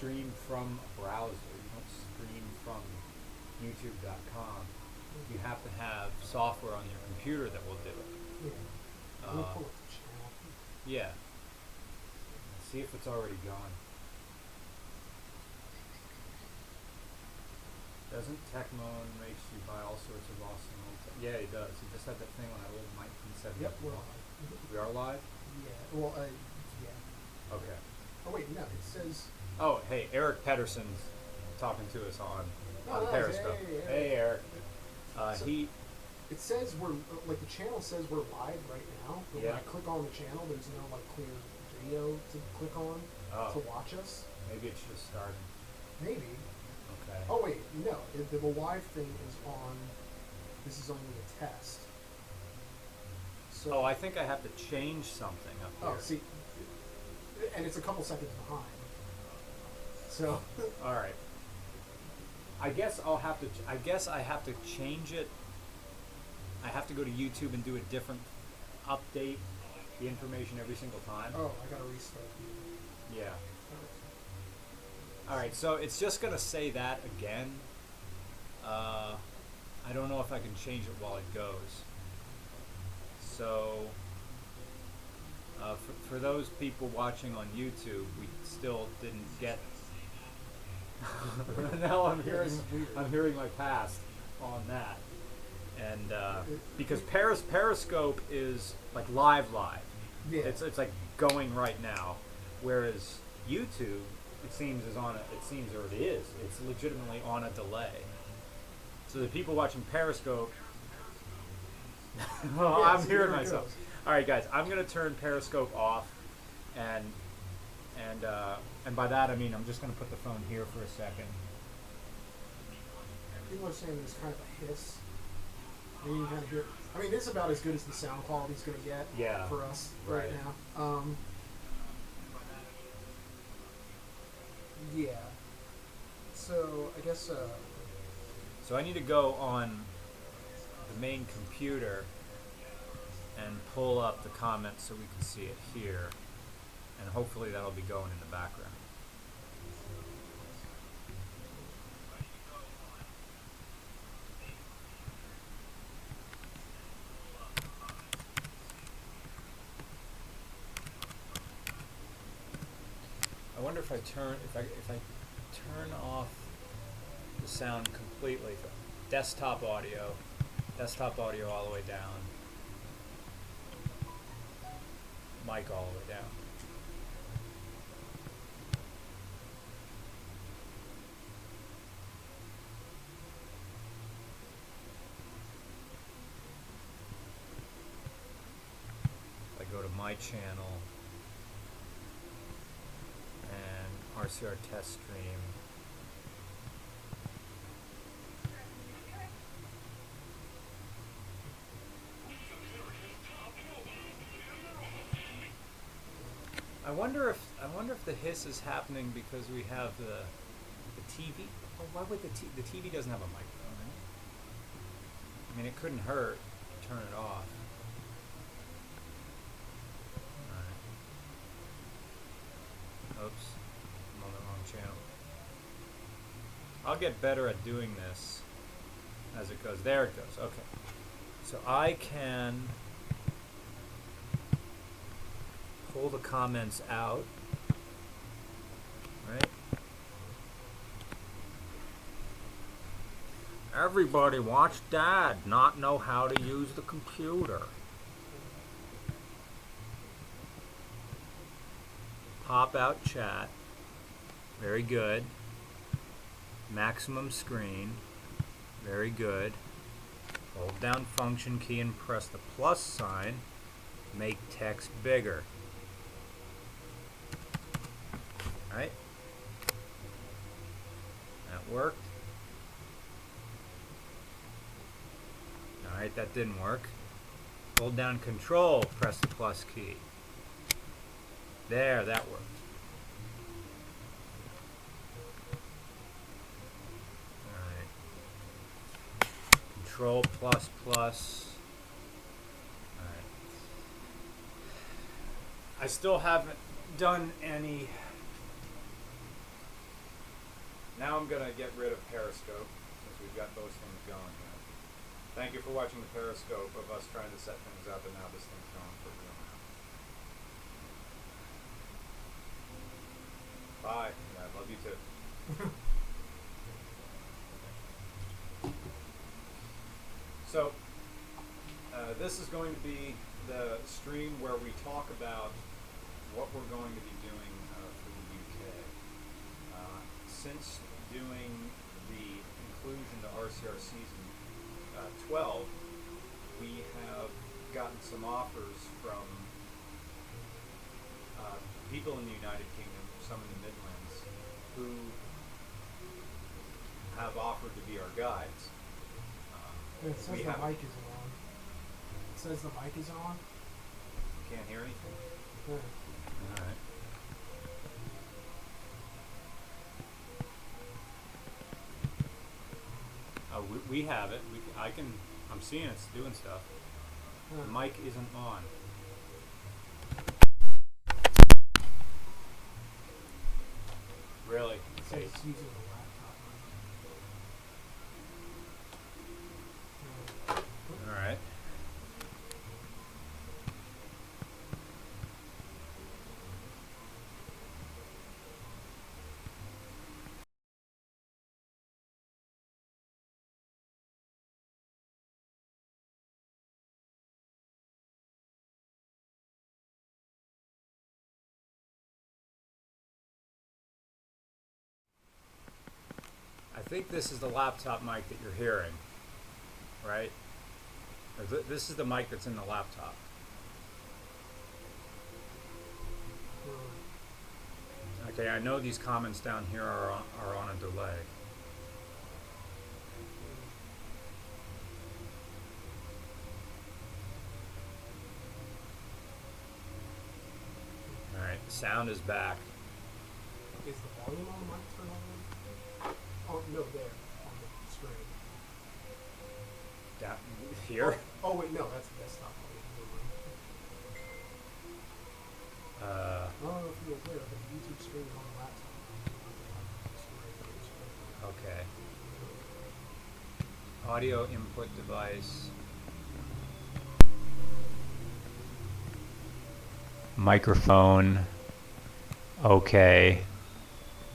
stream from a browser. You don't stream from YouTube.com. You have to have software on your computer that will do it. Yeah. Let me pull up the channel. Yeah. See if it's already gone. Doesn't Tecmo makes you buy all sorts of awesome old yeah, he does. He just had that thing on that old 1970. Yep, we're live. We are live? Yeah. Well, yeah. Okay. Oh wait, no. It says. Oh, hey, Eric Pedersen's talking to us on Nice. Periscope. Hey, Eric. So it says we're like the channel says we're live right now, but when I click on the channel, there's no like clear video to click on to watch us. Maybe it's just starting. Maybe. Okay. Oh wait, no. The live thing is on. This is only a test. So. Oh, I think I have to change something up here. Oh, see, and it's a couple seconds behind. So. All right. I guess I'll have to. I guess I have to change it. I have to go to YouTube and do a different update the information every single time. Oh, I gotta restart. Yeah. All right. So it's just gonna say that again. I don't know if I can change it while it goes. So for those people watching on YouTube, we still didn't get. Now I'm hearing my past on that, and because Periscope is like live. Yeah. It's like going right now, whereas YouTube it seems or it is. It's legitimately on a delay. So the people watching Periscope, I'm hearing myself. All right, guys, I'm gonna turn Periscope off, and by that I mean I'm just gonna put the phone here for a second. People are saying there's kind of a hiss. I mean, you kind of hear. I mean, this is about as good as the sound quality's gonna get. Yeah. For us right now. Yeah. So I guess. So I need to go on the main computer and pull up the comments so we can see it here, and hopefully that'll be going in the background. I wonder if I turn off the sound completely. Desktop audio all the way down. Mic all the way down. I go to my channel and RCR test stream. I wonder if the hiss is happening because we have the TV. Oh, why would the TV doesn't have a microphone, right? I mean, it couldn't hurt to turn it off. Alright. Oops. I'm on the wrong channel. I'll get better at doing this as it goes. There it goes. Okay. So I can pull the comments out, right? Everybody watch Dad not know how to use the computer. Pop out chat. Very good. Maximum screen. Very good. Hold down function key and press the plus sign. Make text bigger. Alright. That worked. Alright, that didn't work. Hold down control, press the plus key. There, that worked. Alright. Control plus plus. Alright. I still haven't done any Now I'm going to get rid of Periscope since we've got both things going here. Thank you for watching the Periscope of us trying to set things up, and now this thing's going for real now. Bye. Yeah, I love you too. So, this is going to be the stream where we talk about what we're going to be doing for the UK. Since doing the inclusion to RCR season 12, we have gotten some offers from people in the United Kingdom, some in the Midlands, who have offered to be our guides. It says the mic isn't on. It says the mic isn't on. Can't hear anything? Yeah. Alright. We have it. I'm seeing it's doing stuff. The mic isn't on. Really? It says it's using the laptop. Alright. I think this is the laptop mic that you're hearing, right? This is the mic that's in the laptop. Okay, I know these comments down here are on a delay. Alright, sound is back. Is the volume on the mic turned on? Oh, no, there, on the screen. Down here? Oh, wait, no, that's the desktop volume. I don't know if you're aware, but the YouTube stream is on the laptop. Okay. Audio input device. Microphone. Okay.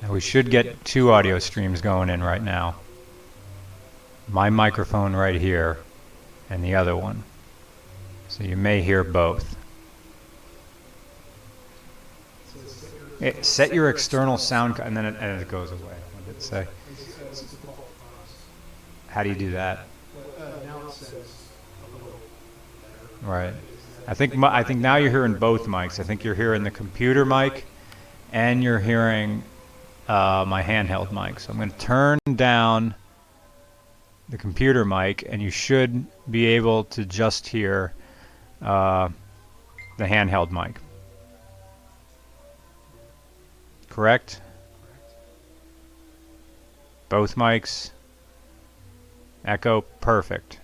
Now we should get 2 audio streams going in right now. My microphone right here and the other one. So you may hear both. Set your external sound, and then it goes away. What did it say? How do you do that? Right. I think now you're hearing both mics. I think you're hearing the computer mic, and you're hearing my handheld mic. So I'm going to turn down the computer mic, and you should be able to just hear the handheld mic. Correct? Both mics. Echo, perfect.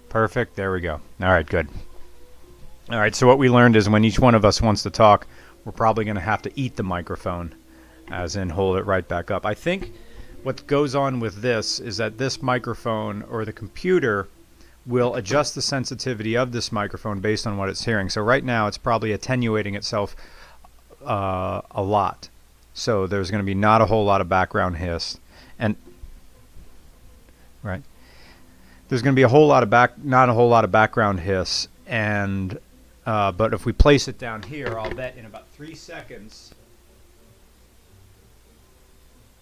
Perfect, there we go. All right, good. All right, so what we learned is when each one of us wants to talk, we're probably going to have to eat the microphone, as in hold it right back up. I think what goes on with this is that this microphone or the computer will adjust the sensitivity of this microphone based on what it's hearing. So right now it's probably attenuating itself a lot. So there's going to be not a whole lot of background hiss. And right. There's going to be not a whole lot of background hiss, and but if we place it down here, I'll bet in about 3 seconds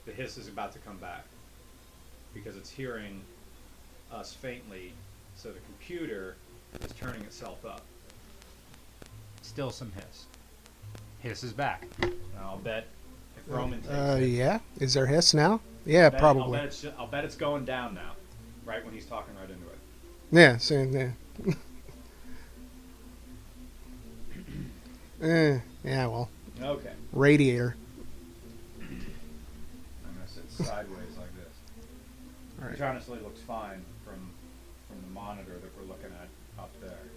the hiss is about to come back because it's hearing us faintly, so the computer is turning itself up. Still some hiss. Hiss is back. I'll bet if Roman takes it. Yeah. Is there hiss now? Yeah, probably. I'll bet it's going down now. Right when he's talking right into it. Yeah, same there. Yeah, well. Okay. Radiator. I'm going to sit sideways like this. All right. Which honestly looks fine from the monitor that we're looking at up there.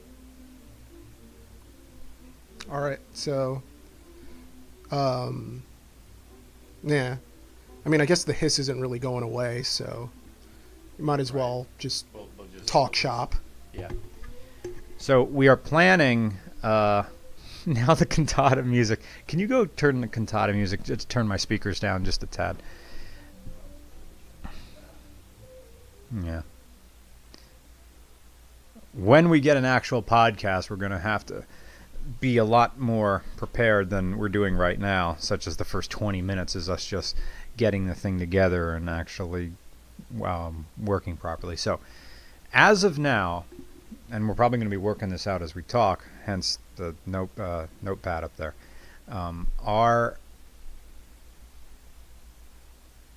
All right, so, yeah. I mean, I guess the hiss isn't really going away, so you might as well just talk shop. Yeah. So we are planning now the cantata music. Can you go turn the cantata music? Just turn my speakers down just a tad. Yeah. When we get an actual podcast, we're going to have to be a lot more prepared than we're doing right now, such as the first 20 minutes is us just getting the thing together and actually working properly. So as of now, and we're probably going to be working this out as we talk, hence the notepad up there, our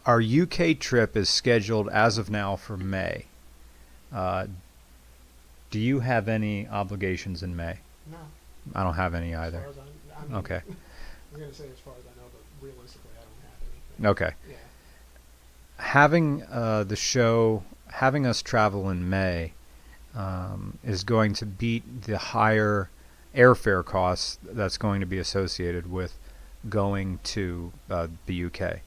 UK trip is scheduled as of now for May. Do you have any obligations in May? No. I don't have any either. As far as I mean, Okay. I'm going to say as far as I know, but realistically I don't have anything. Okay. Yeah. Having the show, having us travel in May is going to beat the higher airfare costs that's going to be associated with going to the UK.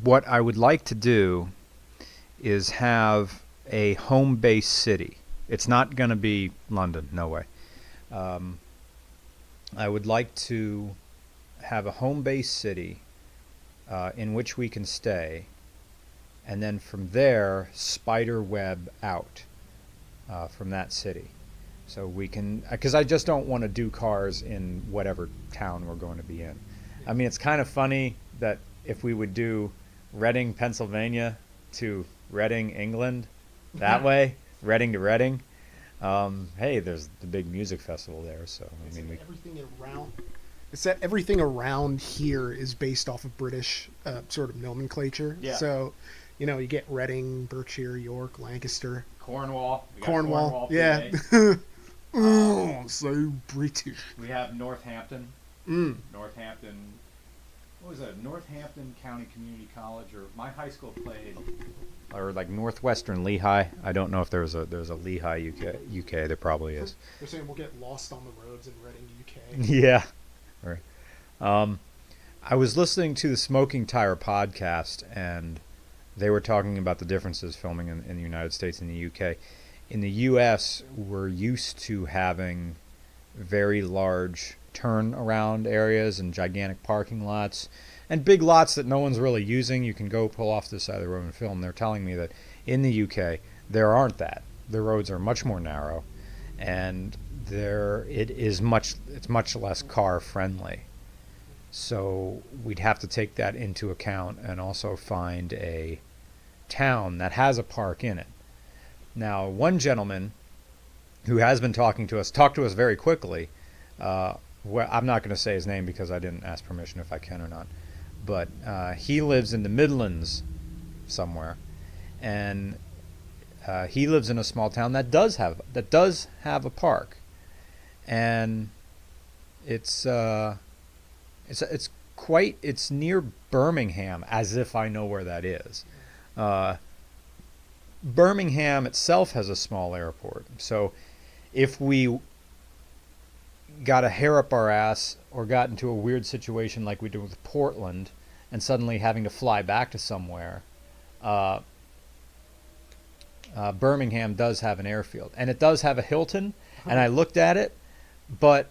What I would like to do is have a home base city. It's not going to be London, no way. I would like to have a home base city in which we can stay, and then from there spider web out from that city. So we can, because I just don't want to do cars in whatever town we're going to be in. I mean, it's kind of funny that if we would do Reading, Pennsylvania to Reading, England, that way, Reading to Reading. Hey, there's the big music festival there, so I mean, it's that everything around here is based off of British sort of nomenclature. Yeah. So, you get Reading, Berkshire, York, Lancaster, Cornwall. Cornwall. Yeah. Oh, so British. We have Northampton. Northampton. What was that? Northampton County Community College, or my high school played, or like Northwestern Lehigh. I don't know if there's a Lehigh UK. There probably is. They're saying we'll get lost on the roads in Reading, UK. Yeah. Right. I was listening to the Smoking Tire podcast, and they were talking about the differences filming in the United States and the UK. In the US, we're used to having very large turnaround areas and gigantic parking lots and big lots that no one's really using. You can go pull off to the side of the road and film. They're telling me that in the UK, there aren't that. The roads are much more narrow, and it's much less car friendly. So we'd have to take that into account and also find a town that has a park in it. Now, one gentleman who has been talked to us very quickly. I'm not going to say his name because I didn't ask permission if I can or not. But he lives in the Midlands somewhere, and he lives in a small town that does have a park, and it's near Birmingham, as if I know where that is. Birmingham itself has a small airport, so if we got a hair up our ass or got into a weird situation like we did with Portland and suddenly having to fly back to somewhere, Birmingham does have an airfield, and it does have a Hilton, and I looked at it, but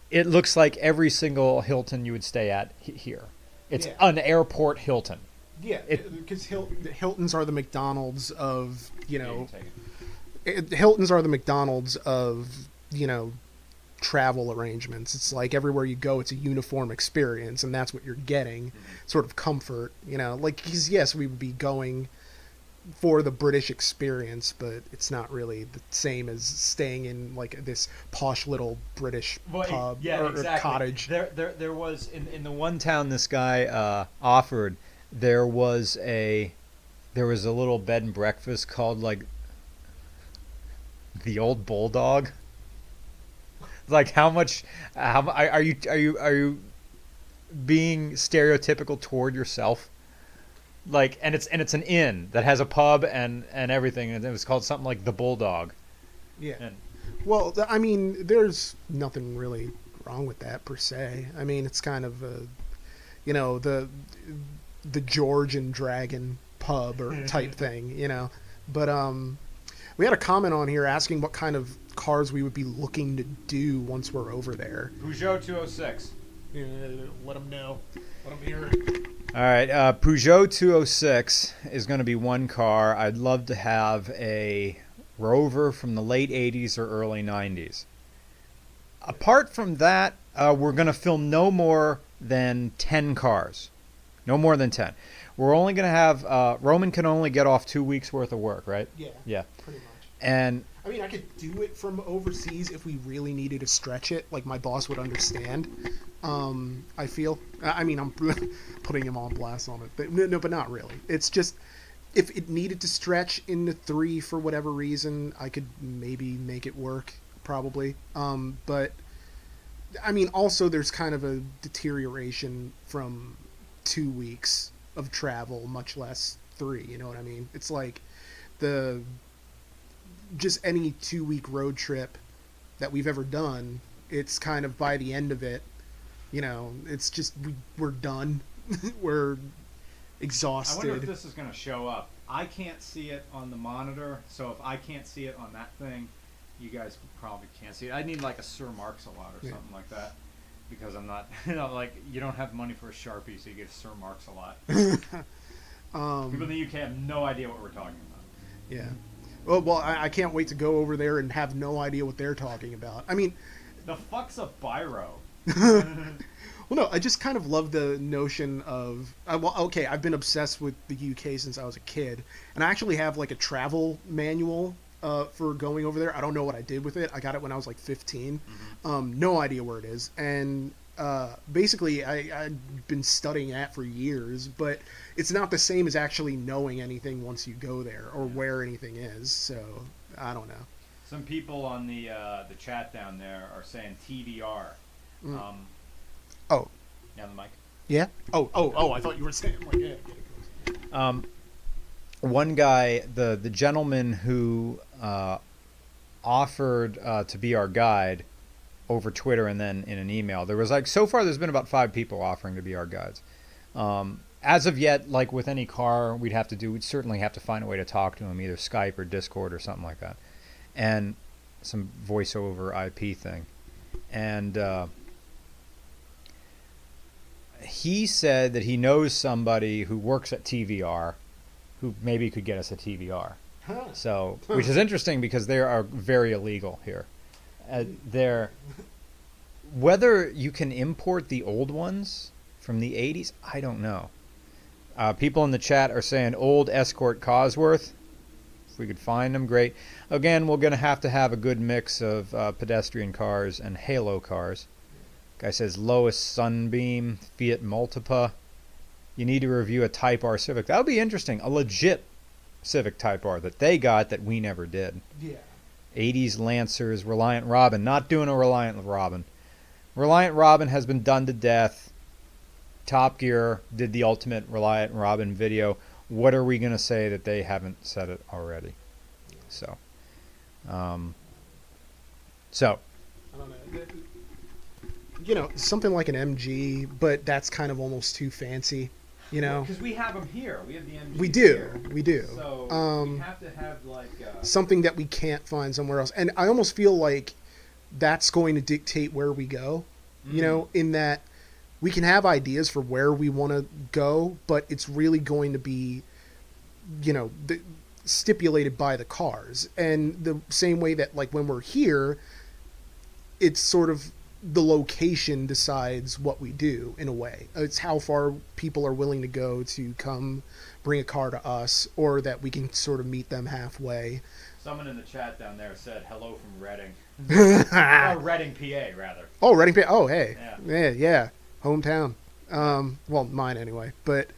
it looks like every single Hilton you would stay at here. It's an airport Hilton. Yeah, because Hiltons are the McDonald's of, Hiltons are the McDonald's of, travel arrangements. It's like everywhere you go, it's a uniform experience, and that's what you're getting, sort of comfort, because yes, we would be going for the British experience, but it's not really the same as staying in like this posh little British pub or cottage. There was in the one town this guy offered, there was a little bed and breakfast called like the Old Bulldog. Like how are you being stereotypical toward yourself? Like, and it's an inn that has a pub and everything, and it was called something like the Bulldog. Yeah. Well, I mean, there's nothing really wrong with that per se. I mean, it's kind of the George and Dragon pub or type thing, But we had a comment on here asking what kind of cars we would be looking to do once we're over there. Peugeot 206. Yeah, let them know. Let them hear it. All right, Peugeot 206 is going to be one car. I'd love to have a Rover from the late 80s or early 90s. Apart from that, we're going to film no more than 10 cars. No more than 10. We're only going to have... Roman can only get off 2 weeks' worth of work, right? Yeah, pretty much. And... I mean, I could do it from overseas if we really needed to stretch it. Like, my boss would understand. I feel. I mean, I'm putting him on blast on it. But no, but not really. It's just, if it needed to stretch into 3 for whatever reason, I could maybe make it work, probably. But, I mean, also there's kind of a deterioration from 2 weeks of travel, much less 3, you know what I mean? It's like just any 2-week road trip that we've ever done, it's kind of by the end of it, it's just we're done. We're exhausted. I wonder if this is going to show up. I can't see it on the monitor, so if I can't see it on that thing, you guys probably can't see it. I need like a Sir Marks-a-Lot or something like that, because I'm not, like, you don't have money for a Sharpie, so you get a Sir Marks-a-Lot. People in the UK have no idea what we're talking about. Yeah. Well, I can't wait to go over there and have no idea what they're talking about. I mean... The fuck's a biro? Well, no, I just kind of love the notion of... I've been obsessed with the UK since I was a kid. And I actually have, like, a travel manual for going over there. I don't know what I did with it. I got it when I was, like, 15. Mm-hmm. No idea where it is. And basically, I've been studying that for years. But it's not the same as actually knowing anything once you go there or where anything is. So, I don't know. Some people on the chat down there are saying TVR. Oh. Down the mic. Yeah? Oh, I thought you were saying, like, yeah, get it close. One guy, the gentleman who offered to be our guide over Twitter and then in an email, there was, like, so far there's been about 5 people offering to be our guides. As of yet, like with any car we'd certainly have to find a way to talk to him, either Skype or Discord or something like that. And some voice over IP thing. And he said that he knows somebody who works at TVR who maybe could get us a TVR. Huh. So, which is interesting because they are very illegal here. Whether you can import the old ones from the 80s, I don't know. People in the chat are saying old Escort Cosworth. If we could find them, great. Again, we're going to have a good mix of pedestrian cars and halo cars. Guy says Lotus Sunbeam, Fiat Multipa. You need to review a Type R Civic. That would be interesting. A legit Civic Type R that they got that we never did. Yeah. 80s Lancers, Reliant Robin. Not doing a Reliant Robin. Reliant Robin has been done to death. Top Gear did the ultimate Reliant Robin video. What are we going to say that they haven't said it already? So. I don't know. Something like an MG, but that's kind of almost too fancy, Because we have them here. We have the MG. We do. So we have to have like something that we can't find somewhere else. And I almost feel like that's going to dictate where we go, in that we can have ideas for where we want to go, but it's really going to be, stipulated by the cars. And the same way that, like, when we're here, it's sort of the location decides what we do, in a way. It's how far people are willing to go to come bring a car to us, or that we can sort of meet them halfway. Someone in the chat down there said hello from Reading. Reading, PA, rather. Oh, Reading, PA. Oh, hey. Yeah. Hometown. Well, mine anyway. But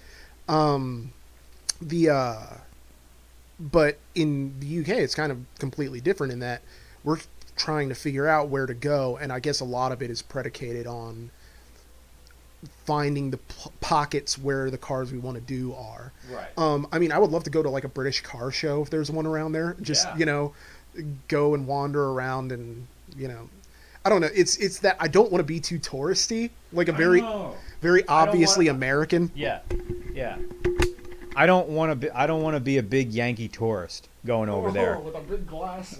but in the UK, it's kind of completely different in that we're trying to figure out where to go, and I guess a lot of it is predicated on finding the pockets where the cars we want to do are. Right. I mean, I would love to go to like a British car show if there's one around there. Just go and wander around and I don't know. It's that I don't want to be too touristy. Like very obviously wanna- American. Yeah. I don't want to be a big Yankee tourist going over there. with our big glasses.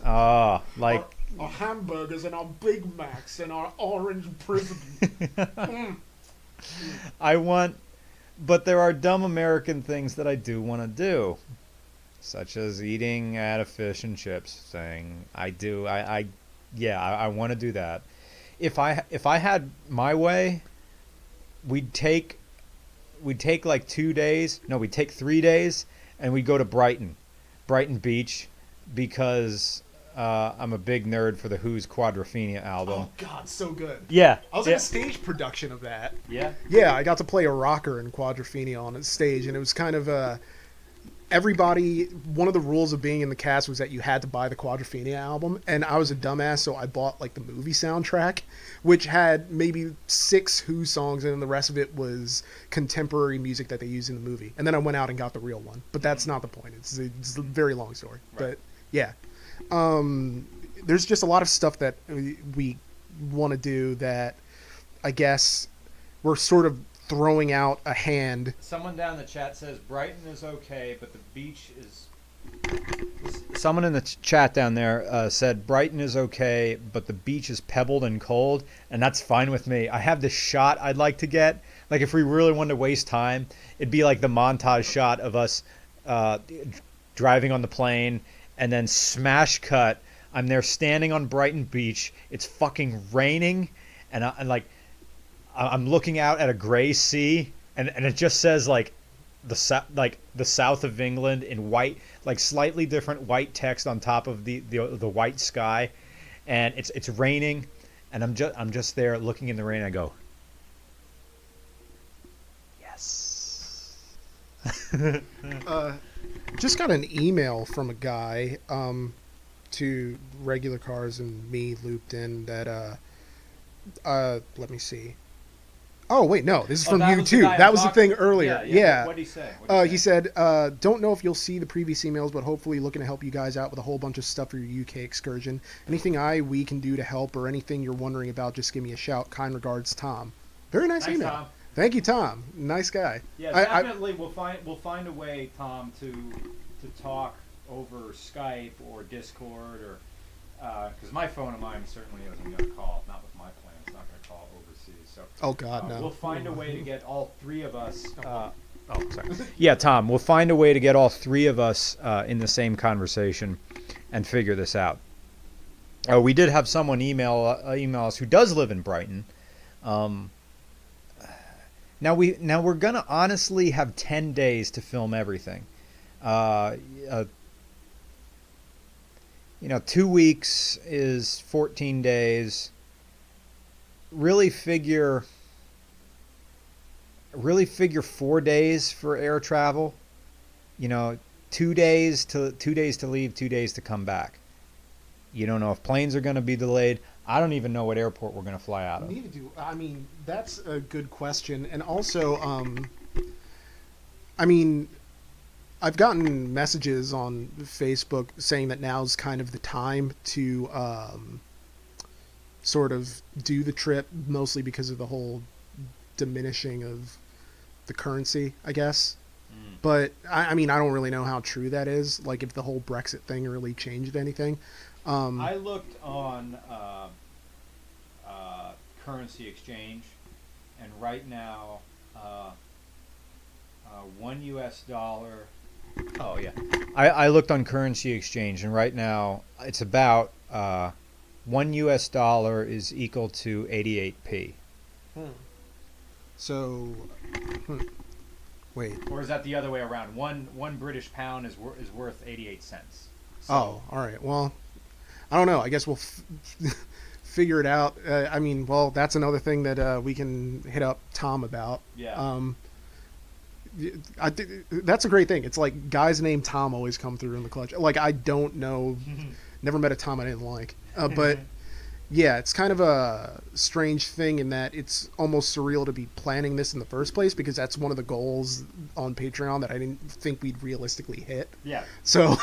Like our hamburgers and our Big Macs and our orange president. But there are dumb American things that I do want to do, such as eating at a fish and chips thing. I want to do that. If I had my way, we'd take like 2 days. No, we'd take 3 days, and we'd go to Brighton Beach, because I'm a big nerd for the Who's Quadrophenia album. Oh God, so good. Yeah, I was in a stage production of that. Yeah. Yeah, I got to play a rocker in Quadrophenia on a stage, and it was kind of everybody. One of the rules of being in the cast was that you had to buy the Quadrophenia album, and I was a dumbass, so I bought like the movie soundtrack, which had maybe 6 Who songs, and the rest of it was contemporary music that they used in the movie. And then I went out and got the real one, but that's not the point. It's a very long story, Right. but yeah. There's just a lot of stuff that we want to do that I guess we're sort of throwing out a hand. Someone down in the chat says Brighton is okay, but the beach is... Someone in the chat down there said Brighton is okay, but the beach is pebbled and cold, and that's fine with me. I have this shot I'd like to get. Like, if we really wanted to waste time, it'd be like the montage shot of us driving on the plane, and then smash cut. I'm there standing on Brighton Beach. It's fucking raining, and I'm looking out at a gray sea, and it just says like the south of England in white, like slightly different white text on top of the white sky, and it's raining, and I'm just there looking in the rain. And I go, yes. Just got an email from a guy to Regular Cars and me looped in that let me see. Oh wait, no, this is from you too. That was the thing earlier. Yeah. What did he say? He said, don't know if you'll see the previous emails, but hopefully looking to help you guys out with a whole bunch of stuff for your UK excursion. Anything we can do to help, or anything you're wondering about, just give me a shout. Kind regards, Tom. Very nice Thanks, email. Tom. Thank you, Tom. Nice guy. Yeah, definitely. We'll find a way, Tom, to talk over Skype or Discord, or because my phone of mine certainly isn't going to call. Not with my plan. It's not going to call overseas. So Oh God, no. we'll find a way to get all 3 of us. Sorry. Yeah, Tom. We'll find a way to get all 3 of us in the same conversation and figure this out. We did have someone email us who does live in Brighton. Now we're gonna honestly have 10 days to film everything. 2 weeks is 14 days. Really figure 4 days for air travel. 2 days to leave, 2 days to come back. You don't know if planes are going to be delayed. I don't even know what airport we're going to fly out of. Neither do I. Mean, that's a good question. And also, I've gotten messages on Facebook saying that now's kind of the time to sort of do the trip, mostly because of the whole diminishing of the currency, I guess. But, I don't really know how true that is, like if the whole Brexit thing really changed anything. I looked on currency exchange, and right now, $1 US. Oh yeah, I looked on currency exchange, and right now it's about $1 US is equal to 88p. So, wait. Or is that the other way around? One British pound is worth 88 cents. So, all right. Well, I don't know. I guess we'll figure it out. That's another thing that we can hit up Tom about. Yeah. I think that's a great thing. It's like guys named Tom always come through in the clutch. Like, I don't know, never met a Tom I didn't like. But yeah, it's kind of a strange thing in that it's almost surreal to be planning this in the first place, because that's one of the goals on Patreon that I didn't think we'd realistically hit. Yeah. So,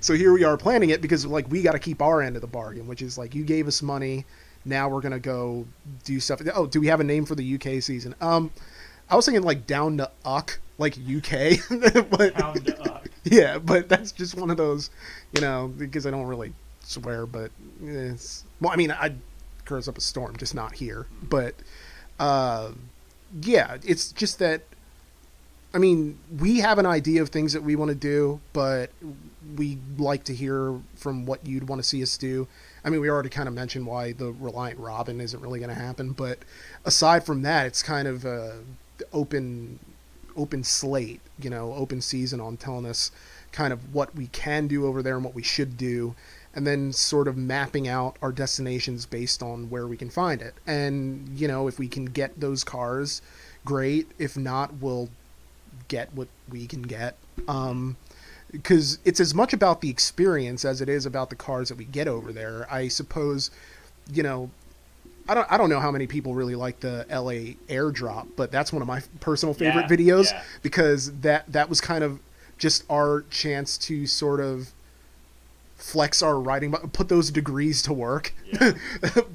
so here we are planning it because like we got to keep our end of the bargain, which is like you gave us money. now we're gonna go do stuff. Oh, do we have a name for the UK season? I was thinking like Down to Uck, like UK, but Down to Uck. yeah, but that's just one of those, because I don't really swear, but well, I mean, I curse up a storm, just not here. But yeah, it's just that. I mean, we have an idea of things that we want to do, but we like to hear from what you'd want to see us do. I mean, we already kind of mentioned why the Reliant Robin isn't really going to happen, but aside from that, it's kind of open slate, open season on telling us kind of what we can do over there and what we should do, and then sort of mapping out our destinations based on where we can find it. And, if we can get those cars, great. If not, we'll get what we can get. Because it's as much about the experience as it is about the cars that we get over there. I suppose, I don't know how many people really like the LA airdrop, but that's one of my personal favorite videos because that was kind of just our chance to sort of flex our writing, put those degrees to work,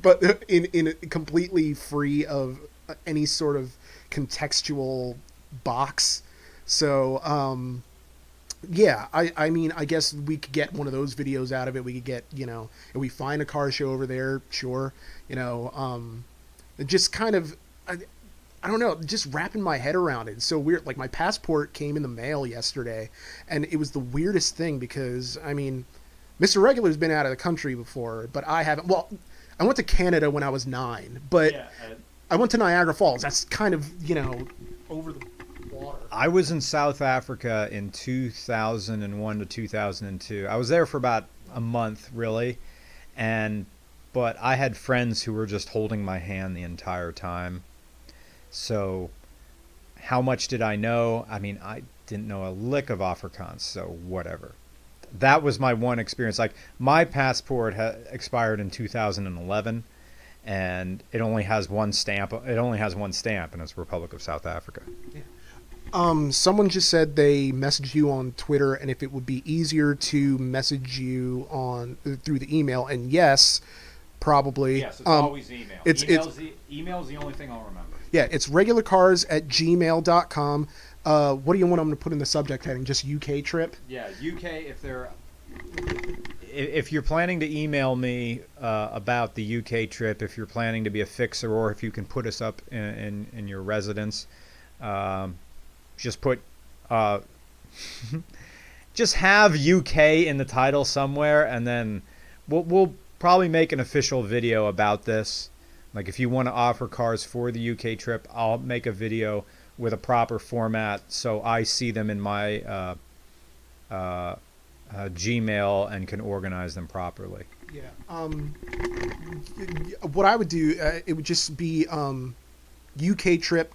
but in completely free of any sort of contextual box. So, yeah, I mean, I guess we could get one of those videos out of it. We could get, if we find a car show over there, sure, just kind of, I don't know, just wrapping my head around it. It's so weird. Like, my passport came in the mail yesterday, and it was the weirdest thing because, I mean, Mr. Regular's been out of the country before, but I haven't. Well, I went to Canada when I was 9, but I went to Niagara Falls. That's kind of, over the water. I was in South Africa in 2001 to 2002. I was there for about a month, really, but I had friends who were just holding my hand the entire time. So how much did I know? I mean, I didn't know a lick of Afrikaans, so whatever. That was my one experience. Like, my passport expired in 2011, and it only has one stamp. It only has one stamp, and it's Republic of South Africa. Yeah. Someone just said they messaged you on Twitter, and if it would be easier to message you through the email. And yes, probably. Yes, it's always email. Email's the only thing I'll remember. Yeah, it's regularcars@gmail.com. What do you want them to put in the subject heading? Just UK trip? Yeah, UK if you're planning to email me about the UK trip, if you're planning to be a fixer, or if you can put us up in your residence, just put just have UK in the title somewhere, and then we'll probably make an official video about this. Like, if you want to offer cars for the UK trip, I'll make a video with a proper format so I see them in my Gmail and can organize them properly. Yeah. What I would do, it would just be UK trip :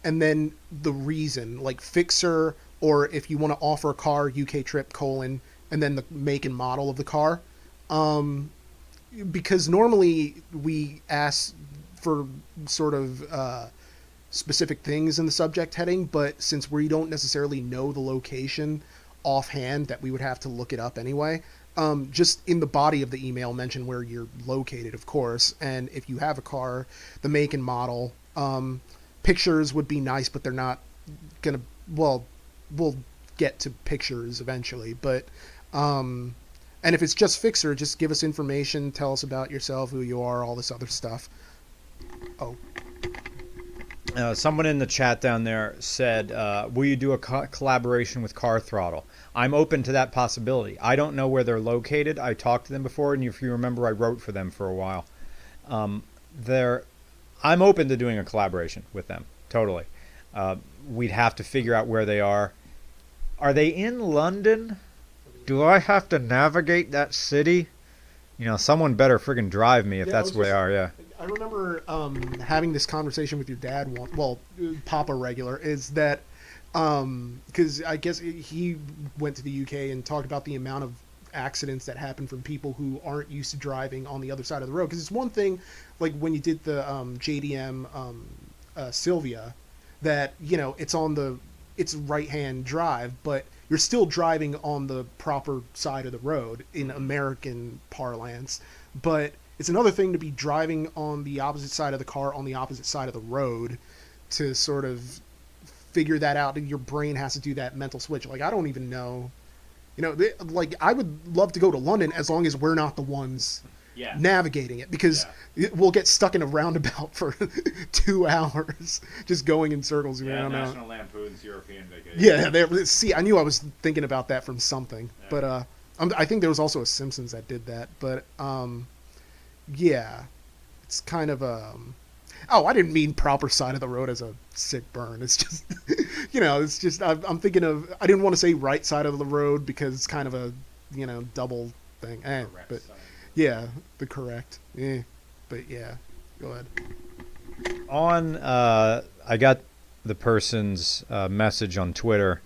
and then the reason, like fixer, or if you want to offer a car, UK trip : and then the make and model of the car. Because normally we ask for sort of specific things in the subject heading, but since we don't necessarily know the location offhand, that we would have to look it up anyway, just in the body of the email mention where you're located, of course, and if you have a car, the make and model. Pictures would be nice, but they're not gonna, well, we'll get to pictures eventually, but and if it's just fixer, just give us information, tell us about yourself, who you are, all this other stuff. Someone in the chat down there said, will you do a collaboration with Car Throttle? I'm open to that possibility. I don't know where they're located. I talked to them before, and if you remember, I wrote for them for a while. I'm open to doing a collaboration with them, totally. We'd have to figure out where they are. Are they in London? Do I have to navigate that city? Someone better friggin' drive me if that's where they are, yeah. I remember having this conversation with your dad, Papa Regular, is that, because I guess he went to the UK and talked about the amount of accidents that happen from people who aren't used to driving on the other side of the road. Because it's one thing, like when you did the JDM Sylvia, that, it's right-hand drive, but you're still driving on the proper side of the road in American parlance. But it's another thing to be driving on the opposite side of the car on the opposite side of the road to sort of figure that out. Your brain has to do that mental switch. Like, I don't even know, like, I would love to go to London as long as we're not the ones navigating it, because we'll get stuck in a roundabout for 2 hours just going in circles. National Lampoon's European Vacation. See, I knew I was thinking about that from something, but I think there was also a Simpsons that did that, but it's kind of I didn't mean proper side of the road as a sick burn. It's just, it's just, I'm thinking of, I didn't want to say right side of the road because it's kind of a, double thing. But yeah, the correct. But yeah, go ahead. I got the person's message on Twitter.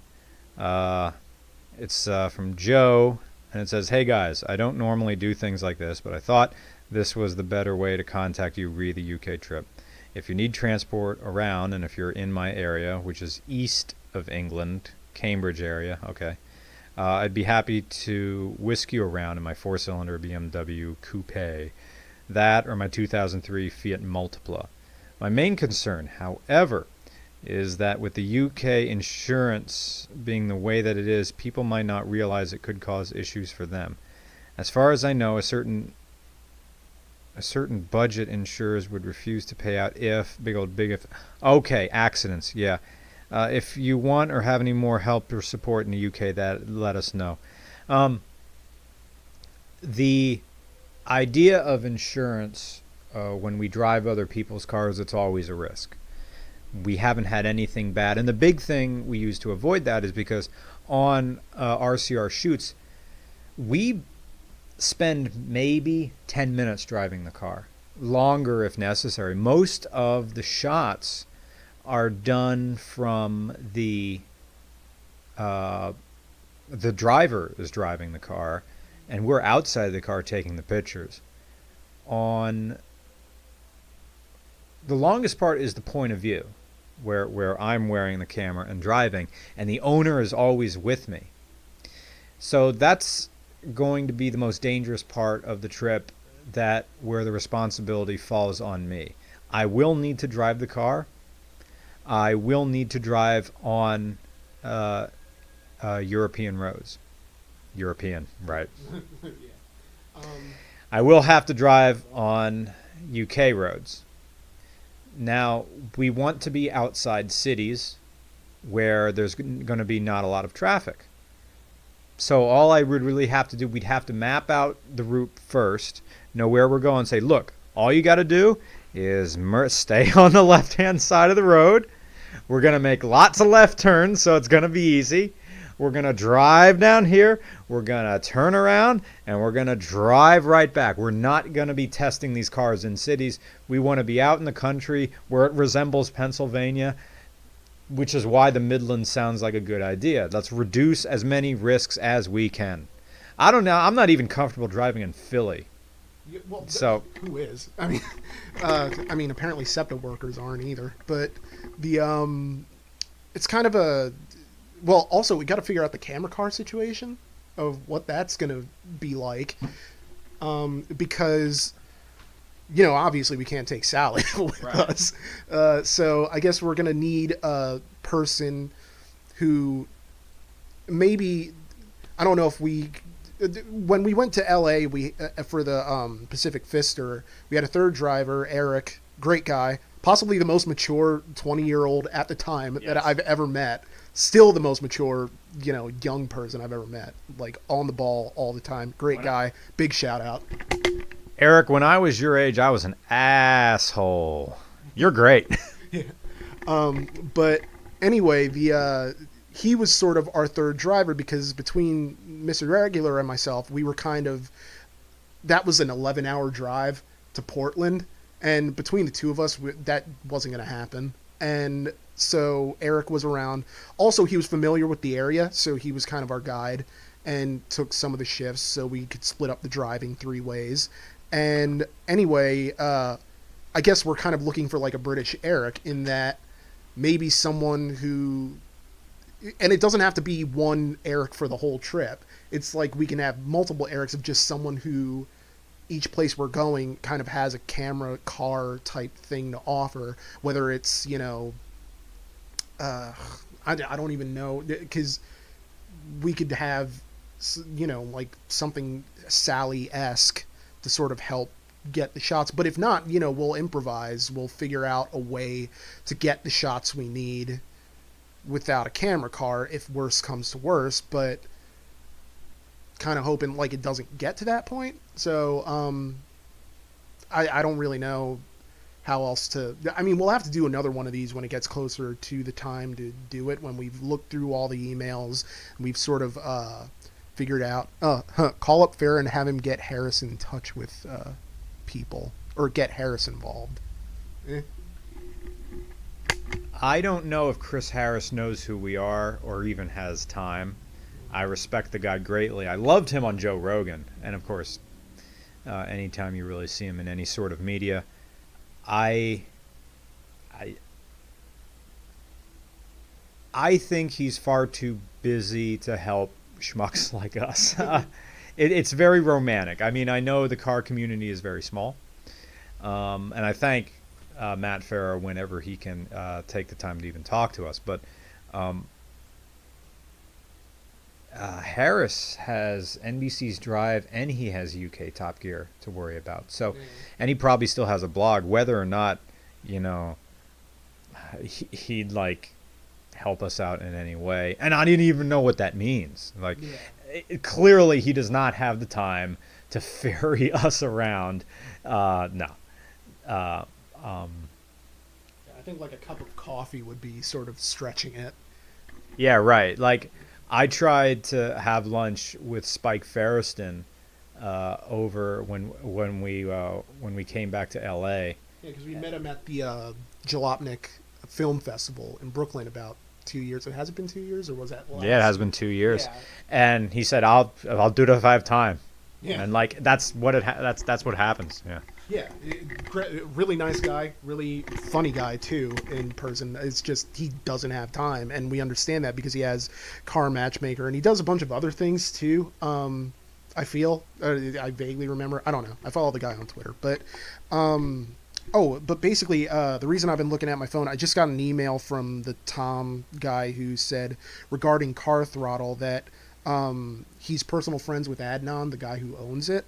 It's from Joe, and it says, "Hey guys, I don't normally do things like this, but I thought this was the better way to contact you re the UK trip. If you need transport around, and if you're in my area, which is east of England, Cambridge area, okay, I'd be happy to whisk you around in my 4-cylinder BMW coupe, that or my 2003 Fiat Multipla. My main concern, however, is that with the UK insurance being the way that it is, people might not realize it could cause issues for them. As far as I know, a certain budget insurers would refuse to pay out if okay, accidents, yeah. If you want or have any more help or support in the UK, that let us know." The idea of insurance, when we drive other people's cars, it's always a risk. We haven't had anything bad, and the big thing we use to avoid that is because on RCR shoots, we spend maybe 10 minutes driving the car, longer if necessary. Most of the shots are done from the driver is driving the car, and we're outside the car taking the pictures. On the longest part is the point of view, where I'm wearing the camera and driving, and the owner is always with me. So that's going to be the most dangerous part of the trip, where the responsibility falls on me. I will need to drive the car. I will need to drive on European roads. European, right. I will have to drive on UK roads. Now, we want to be outside cities where there's going to be not a lot of traffic. So all I would really have to do, we'd have to map out the route first, know where we're going, say, look, all you got to do is stay on the left-hand side of the road. We're going to make lots of left turns, so it's going to be easy. We're going to drive down here. We're going to turn around, and we're going to drive right back. We're not going to be testing these cars in cities. We want to be out in the country where it resembles Pennsylvania, which is why the Midlands sounds like a good idea. Let's reduce as many risks as we can. I don't know. I'm not even comfortable driving in Philly. Well, so who is? I mean, apparently SEPTA workers aren't either. But it's kind of a. Well, also we got to figure out the camera car situation of what that's gonna be like, because obviously we can't take Sally with us. So I guess we're gonna need a person who maybe, I don't know if when we went to LA, we for the Pacific Fister, we had a third driver, Eric, great guy, possibly the most mature 20-year-old at the time that I've ever met. Still the most mature, young person I've ever met. Like, on the ball all the time. Great guy. Big shout out. Eric, when I was your age, I was an asshole. You're great. Yeah. But anyway, he was sort of our third driver, because between Mr. Regular and myself, we were that was an 11-hour drive to Portland, and between the two of us, that wasn't going to happen. And so Eric was around. Also, he was familiar with the area, so he was kind of our guide and took some of the shifts so we could split up the driving 3 ways. And anyway, I guess we're kind of looking for like a British Eric, in that maybe someone who, and it doesn't have to be one Eric for the whole trip. It's like we can have multiple Erics of just someone who each place we're going kind of has a camera car type thing to offer, whether it's, I don't even know, because we could have, like something Sally-esque to sort of help get the shots. But if not, we'll improvise. We'll figure out a way to get the shots we need without a camera car if worse comes to worse, but kind of hoping like it doesn't get to that point. So I don't really know how else to. I mean, we'll have to do another one of these when it gets closer to the time to do it, when we've looked through all the emails and we've sort of figured out call up Farrah and have him get Harris in touch with people, or get Harris involved. I don't know if Chris Harris knows who we are or even has time. I respect the guy greatly. I loved him on Joe Rogan, and of course, anytime you really see him in any sort of media, I think he's far too busy to help schmucks like us. It's very romantic. I mean, I know the car community is very small, and I thank Matt Farrah whenever he can take the time to even talk to us. But Harris has NBC's Drive, and he has UK Top Gear to worry about. So, and he probably still has a blog, whether or not, he'd like help us out in any way. And I didn't even know what that means. Like, clearly he does not have the time to ferry us around. No. I think like a cup of coffee would be sort of stretching it. Yeah, right. Like, I tried to have lunch with Spike Ferriston over when we came back to LA. Yeah, because we met him at the Jalopnik Film Festival in Brooklyn about 2 years. Has it been 2 years, or was that last? Yeah, it has been 2 years. Yeah. And he said, "I'll do it if I have time." Yeah. And like that's what that's what happens. Yeah. Yeah, really nice guy, really funny guy too in person. It's just he doesn't have time, and we understand that because he has Car Matchmaker, and he does a bunch of other things too. I feel I vaguely remember. I don't know. I follow the guy on Twitter, but but basically the reason I've been looking at my phone, I just got an email from the Tom guy who said regarding Car Throttle that he's personal friends with Adnan, the guy who owns it.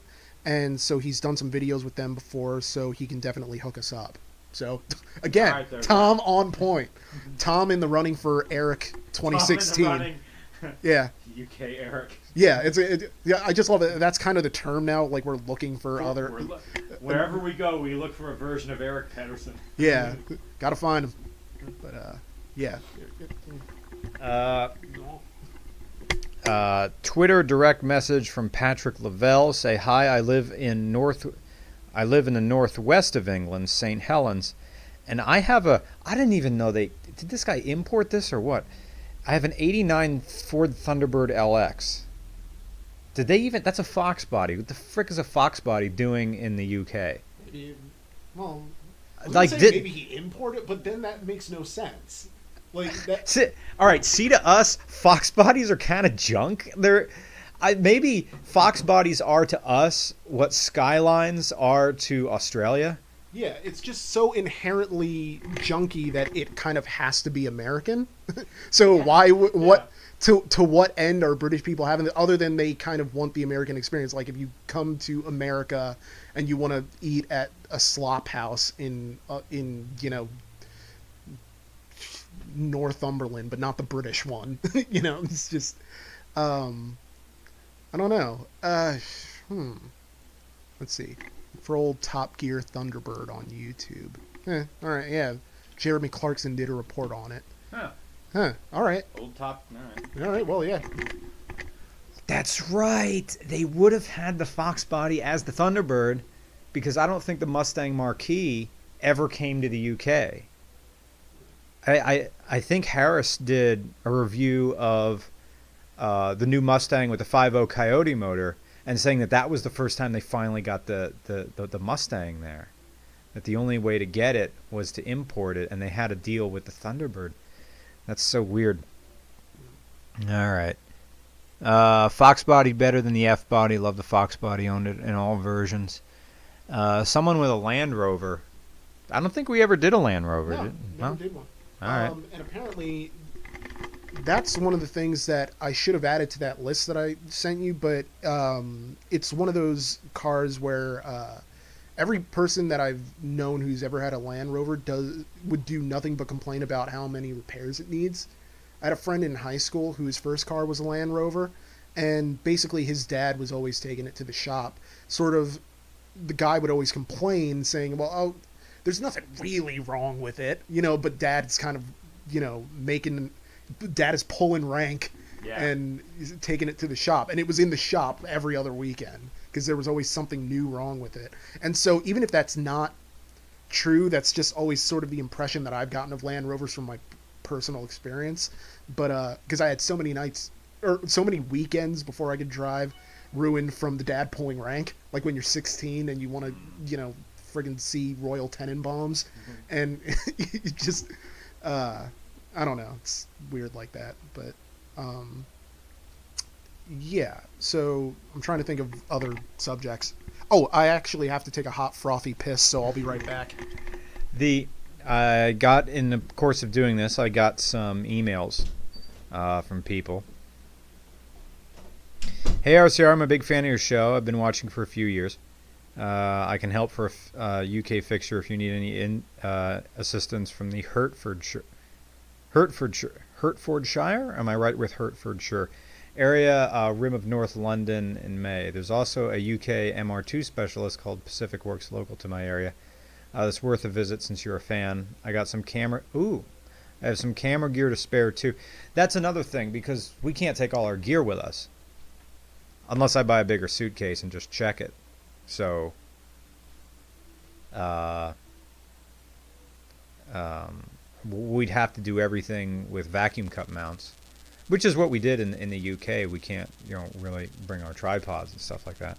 And so he's done some videos with them before, so he can definitely hook us up. So, again, Right there, Tom on point. Tom in the running for Eric 2016. Yeah. UK Eric. Yeah, I just love it. That's kind of the term now. Like, we're looking for other... Wherever we go, we look for a version of Eric Pedersen. Yeah, gotta find him. But, yeah. Twitter direct message from Patrick Lavelle. Say hi. I live in the northwest of England, St. Helens, and I didn't even know did this guy import this or what? I have an '89 Ford Thunderbird LX. Did they even? That's a Fox body. What the frick is a Fox body doing in the UK? Well, like maybe he imported, but then that makes no sense. Like that. All right, see, to us, Fox bodies are kind of junk. Maybe Fox bodies are to us what Skylines are to Australia. Yeah, it's just so inherently junky that it kind of has to be American. So what to what end are British people having it, other than they kind of want the American experience? Like if you come to America and you want to eat at a slop house in Northumberland, but not the British one. It's just I don't know. Let's see. For old Top Gear Thunderbird on YouTube. All right, yeah. Jeremy Clarkson did a report on it. All right. Old Top. All right, well, yeah. That's right. They would have had the Fox body as the Thunderbird because I don't think the Mustang Marquis ever came to the UK. I think Harris did a review of the new Mustang with the 5.0 Coyote motor and saying that was the first time they finally got the Mustang there. That the only way to get it was to import it, and they had a deal with the Thunderbird. That's so weird. All right. Fox body better than the F body. Love the Fox body. Owned it in all versions. Someone with a Land Rover. I don't think we ever did a Land Rover. No, did never did one. All right. And apparently, that's one of the things that I should have added to that list that I sent you. But it's one of those cars where every person that I've known who's ever had a Land Rover would do nothing but complain about how many repairs it needs. I had a friend in high school whose first car was a Land Rover, and basically his dad was always taking it to the shop. Sort of, the guy would always complain, saying, "Well, oh, there's nothing really wrong with it," but Dad's kind of, Dad is pulling rank and taking it to the shop, and it was in the shop every other weekend because there was always something new wrong with it. And so even if that's not true, that's just always sort of the impression that I've gotten of Land Rovers from my personal experience. But because I had so many nights or so many weekends before I could drive ruined from the dad pulling rank, like when you're 16 and you want to friggin' see Royal Tenenbaums, and you just I don't know, it's weird like that. But yeah, so I'm trying to think of other subjects. Oh, I actually have to take a hot frothy piss, so I'll be right back. I got, in the course of doing this, I got some emails from people. Hey RCR, I'm a big fan of your show. I've been watching for a few years. I can help for a UK fixture if you need any assistance from the Hertfordshire. Am I right with Hertfordshire? Area, rim of North London in May. There's also a UK MR2 specialist called Pacific Works local to my area. That's worth a visit since you're a fan. I got some camera. Ooh, I have some camera gear to spare too. That's another thing, because we can't take all our gear with us unless I buy a bigger suitcase and just check it. So, we'd have to do everything with vacuum cup mounts, which is what we did in the UK. We can't, really bring our tripods and stuff like that.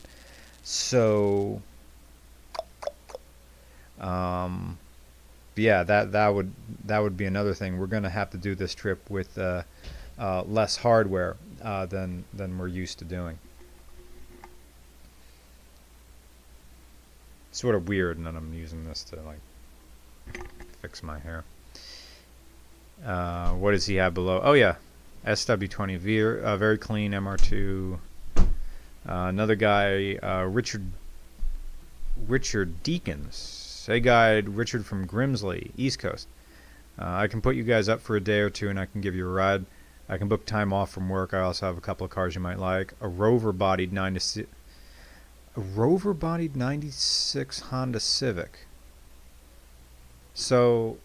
So, yeah, that would be another thing. We're gonna have to do this trip with less hardware than we're used to doing. Sort of weird, and then I'm using this to fix my hair. What does he have below? Oh yeah, SW20 very clean MR2. Another guy, Richard Deacons. Hey guide, Richard from Grimsley, East Coast. I can put you guys up for a day or two, and I can give you a ride. I can book time off from work. I also have a couple of cars you might like. A Rover-bodied 96 Honda Civic. So,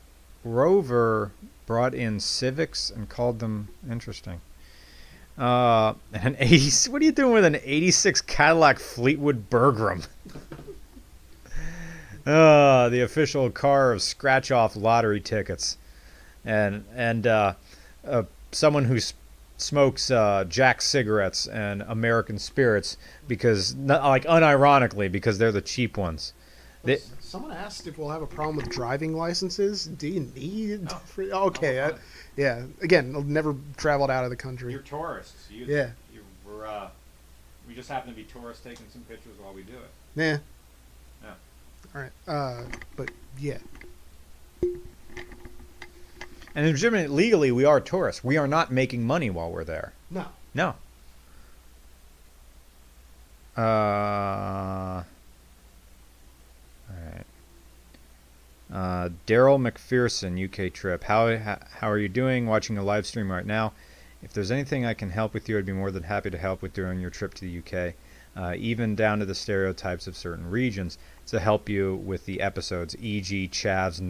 Rover brought in Civics and called them interesting. An 80. What are you doing with an '86 Cadillac Fleetwood Bergram? The official car of scratch-off lottery tickets, and someone who smokes Jack cigarettes and American spirits because, unironically, because they're the cheap ones. Someone asked if we'll have a problem with driving licenses. Do you need? Okay, yeah. Again, I've never traveled out of the country. You're tourists. We just happen to be tourists taking some pictures while we do it. Yeah. Yeah. All right. But yeah. And legitimately, legally, we are tourists. We are not making money while we're there. No. No. All right. Daryl McPherson, UK trip. How are you doing? Watching a live stream right now. If there's anything I can help with you, I'd be more than happy to help with during your trip to the UK, even down to the stereotypes of certain regions, to help you with the episodes, e.g. Chavs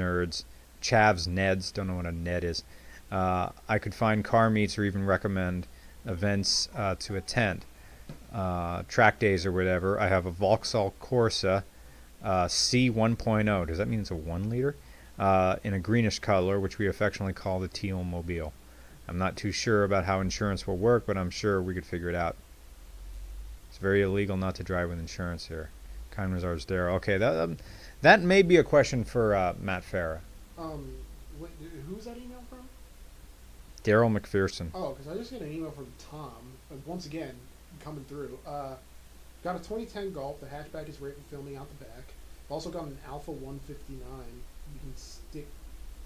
Neds, don't know what a Ned is. I could find car meets or even recommend events to attend, track days or whatever. I have a Vauxhall Corsa C 1.0. Does that mean it's a 1 liter? In a greenish color, which we affectionately call the Teal Mobile. I'm not too sure about how insurance will work, but I'm sure we could figure it out. It's very illegal not to drive with insurance here. Kind regards, Daryl. Okay, that may be a question for Matt Farah. Who's that email from? Daryl McPherson. Oh, because I just got an email from Tom. Once again, coming through. Got a 2010 Golf. The hatchback is right for filming out the back. I've also got an Alpha 159. You can stick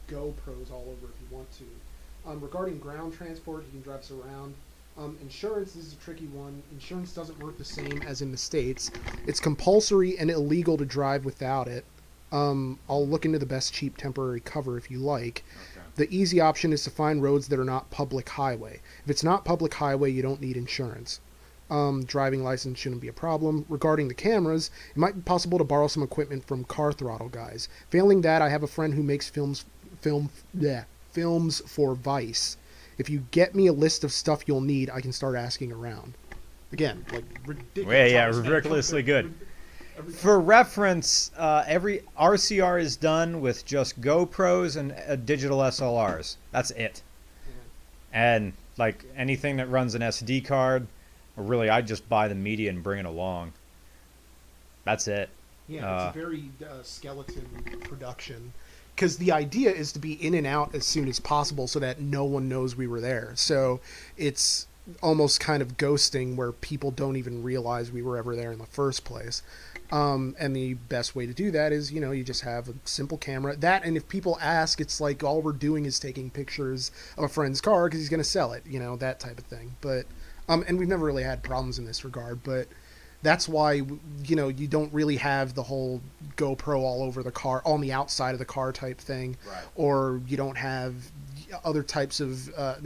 GoPros all over if you want to. Regarding ground transport, he can drive us around. Insurance, this is a tricky one. Insurance doesn't work the same as in the States. It's compulsory and illegal to drive without it. I'll look into the best cheap temporary cover if you like. Okay. The easy option is to find roads that are not public highway. If it's not public highway, you don't need insurance. Driving license shouldn't be a problem. Regarding the cameras, it might be possible to borrow some equipment from Car Throttle guys. Failing that, I have a friend who makes films for Vice. If you get me a list of stuff you'll need, I can start asking around. Again, like ridiculous. Yeah, ridiculously good. For reference, every RCR is done with just GoPros and digital SLRs. That's it. And like anything that runs an SD card, or really, I just buy the media and bring it along. That's it. Yeah, it's a very skeleton production. Because the idea is to be in and out as soon as possible so that no one knows we were there. So it's almost kind of ghosting where people don't even realize we were ever there in the first place. And the best way to do that is, you just have a simple camera. That, and if people ask, it's like all we're doing is taking pictures of a friend's car because he's going to sell it, that type of thing. But, and we've never really had problems in this regard, but that's why, you don't really have the whole GoPro all over the car, on the outside of the car type thing. Right. Or you don't have other types of, I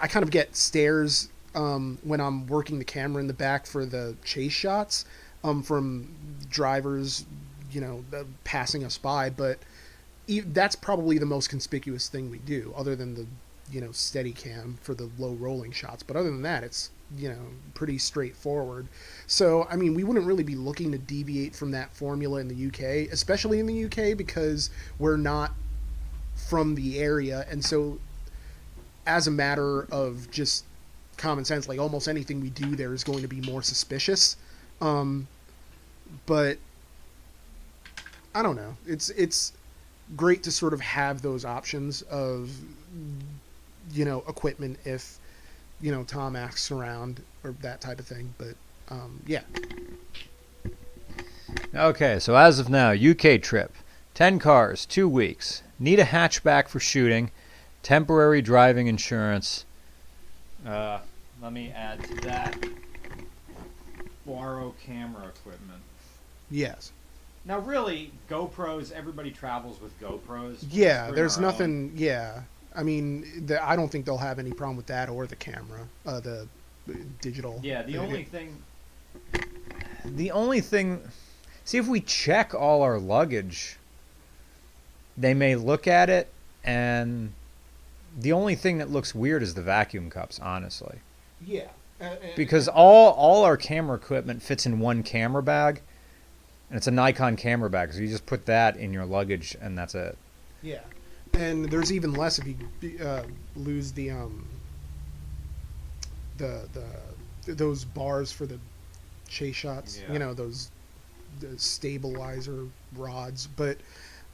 kind of get stares when I'm working the camera in the back for the chase shots from drivers, passing us by. But that's probably the most conspicuous thing we do, other than the, steady cam for the low rolling shots. But other than that, it's, pretty straightforward. So, I mean, we wouldn't really be looking to deviate from that formula in the UK, especially in the UK, because we're not from the area. And so, as a matter of just common sense, like almost anything we do there is going to be more suspicious. But I don't know. It's great to sort of have those options of, equipment if, Tom asks around or that type of thing. But, yeah. Okay, so as of now, UK trip. 10 cars, 2 weeks. Need a hatchback for shooting. Temporary driving insurance. Let me add to that. Borrow camera equipment. Yes. Now, really, GoPros, everybody travels with GoPros. Yeah, there's nothing, yeah. I mean, I don't think they'll have any problem with that or the camera, the digital. Yeah, the only thing, see, if we check all our luggage, they may look at it, and the only thing that looks weird is the vacuum cups, honestly. Yeah. Because all our camera equipment fits in one camera bag, and it's a Nikon camera bag, so you just put that in your luggage, and that's it. Yeah. And there's even less if you lose the those bars for the chase shots. Yeah. The stabilizer rods. But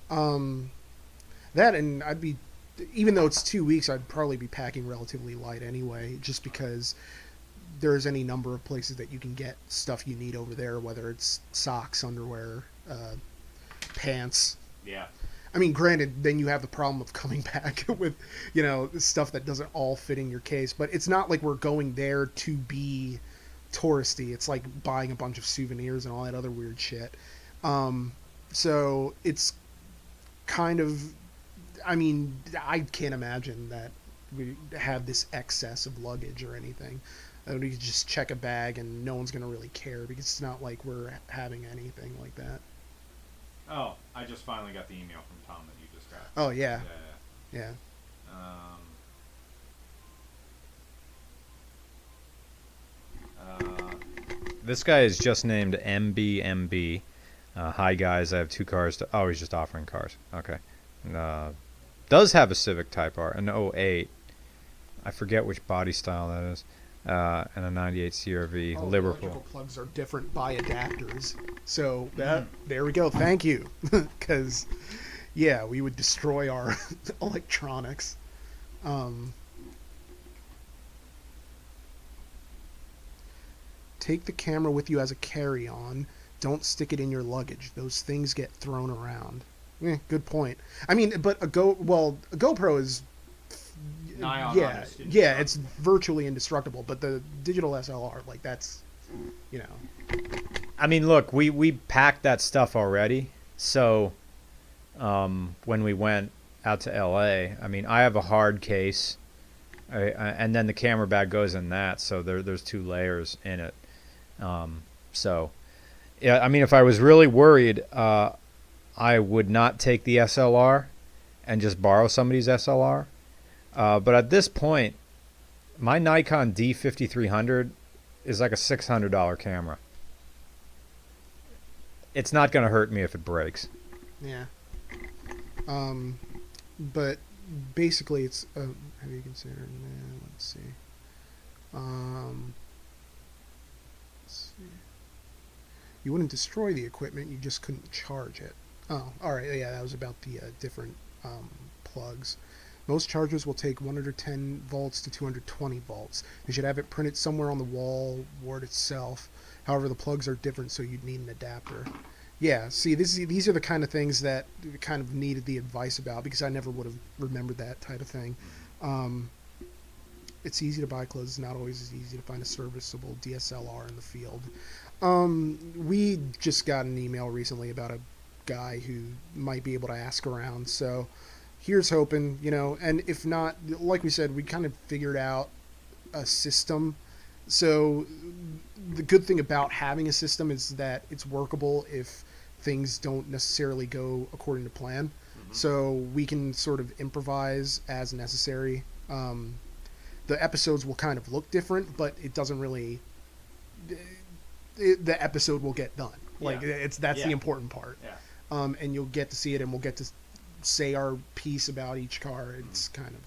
that, and I'd be, even though it's 2 weeks, I'd probably be packing relatively light anyway, just because there's any number of places that you can get stuff you need over there, whether it's socks, underwear, pants. Yeah. I mean, granted, then you have the problem of coming back with, stuff that doesn't all fit in your case. But it's not like we're going there to be touristy. It's like buying a bunch of souvenirs and all that other weird shit. So it's kind of, I mean, I can't imagine that we have this excess of luggage or anything. We could just check a bag and no one's going to really care because it's not like we're having anything like that. Oh, I just finally got the email from Tom that you just got. Oh, yeah. Yeah. This guy is just named MBMB. Hi, guys. I have 2 cars. Oh, he's just offering cars. Okay. Does have a Civic Type R, an '08. I forget which body style that is. And a 98 CRV, Liverpool. Electrical plugs are different by adapters. So there we go. Thank you. Because, yeah, we would destroy our electronics. Take the camera with you as a carry-on. Don't stick it in your luggage. Those things get thrown around. Good point. I mean, but a GoPro is Nigh on yeah, honest, yeah, it's virtually indestructible. But the digital SLR, like that's, you know. I mean, look, we packed that stuff already. So when we went out to LA, I mean, I have a hard case, and then the camera bag goes in that. So there's 2 layers in it. So yeah, I mean, if I was really worried, I would not take the SLR and just borrow somebody's SLR. But at this point, my Nikon D5300 is like a $600 camera. It's not going to hurt me if it breaks. Yeah. But basically, it's have you considered? Let's see. Let's see. You wouldn't destroy the equipment; you just couldn't charge it. Oh, all right. Yeah, that was about the different plugs. Most chargers will take 110 volts to 220 volts. You should have it printed somewhere on the wall board itself. However, the plugs are different, so you'd need an adapter. Yeah, see, these are the kind of things that kind of needed the advice about, because I never would have remembered that type of thing. It's easy to buy clothes. It's not always as easy to find a serviceable DSLR in the field. We just got an email recently about a guy who might be able to ask around, so here's hoping, you know, and if not, like we said, we kind of figured out a system. So the good thing about having a system is that it's workable if things don't necessarily go according to plan. So we can sort of improvise as necessary. The episodes will kind of look different, but it doesn't really, the episode will get done. Like that's the important part. Yeah. And you'll get to see it, and we'll get to say our piece about each car. It's kind of,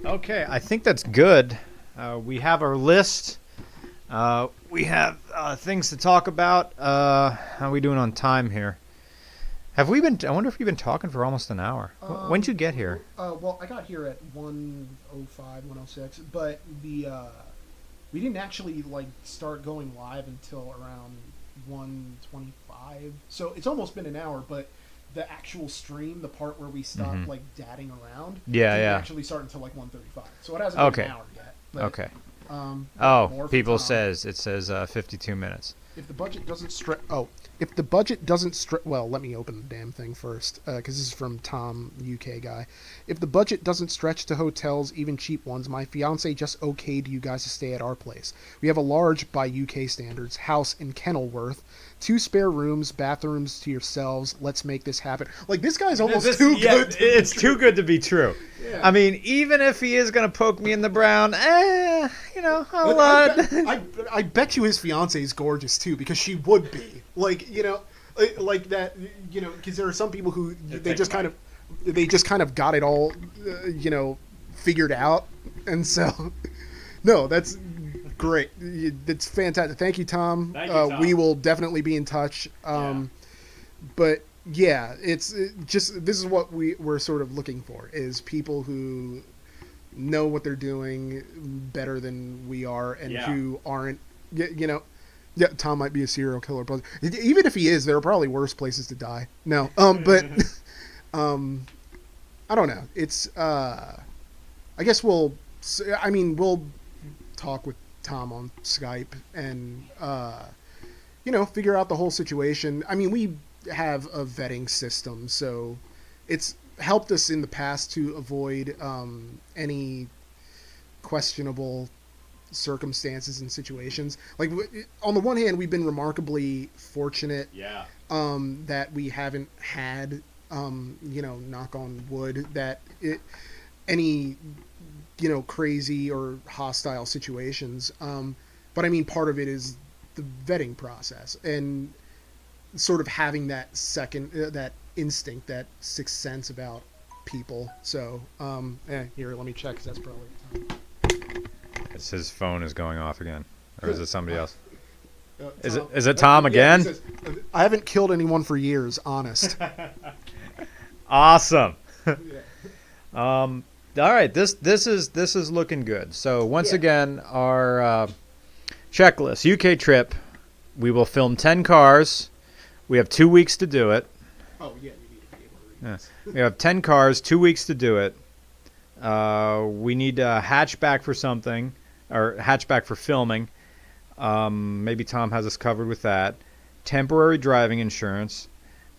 Okay, I think that's good. We have our list. We have things to talk about. How are we doing on time here? Have we been? I wonder if we've been talking for almost an hour. When'd you get here? Well, I got here at 1:05, 1:06, but we didn't actually like start going live until around 1:25. So it's almost been an hour, but the actual stream, the part where we stopped like dadding around, didn't actually start until like 1:35. So it hasn't been an hour yet. But, Okay. more for People Tom. says it says 52 minutes. If the budget doesn't stretch, if the budget doesn't stretch, well, let me open the damn thing first, because this is from Tom, UK guy. If the budget doesn't stretch to hotels, even cheap ones, my fiance just okayed you guys to stay at our place. We have a large, by UK standards, house in Kenilworth, 2 spare rooms, bathrooms to yourselves. Let's make this happen. Like, this guy's almost too good. It's too good to be true. Yeah. I mean, even if he is gonna poke me in the brown, you know, I bet you his fiance is gorgeous too, because she would be. Like, you know, like that, you know, because there are some people who they just kind of got it all, you know, figured out, and so no, that's great. That's fantastic. Thank you, Tom. Thank you, Tom. We will definitely be in touch. But yeah, it's just, this is what we're sort of looking for, is people who know what they're doing better than we are, and who aren't, you know. Yeah, Tom might be a serial killer, but even if he is, there are probably worse places to die. No, but I don't know. It's I guess we'll talk with Tom on Skype and you know, figure out the whole situation. I mean, we have a vetting system, so it's helped us in the past to avoid any questionable circumstances and situations. Like, on the one hand, we've been remarkably fortunate that we haven't had you know, knock on wood, that any, you know, crazy or hostile situations, but I mean, part of it is the vetting process and sort of having that second that instinct, that sixth sense about people. So here, let me check, because that's probably His phone is going off again, or is it somebody else? Tom. Is it Tom again? Says, I haven't killed anyone for years, honest. Awesome. All right, this is looking good. So once again, our checklist. UK trip. We will film 10 cars. We have 2 weeks to do it. Oh, yeah, you need to be able to read this. We have 10 cars, 2 weeks to do it. We need a hatchback for something, or hatchback for filming. Maybe Tom has us covered with that. Temporary driving insurance.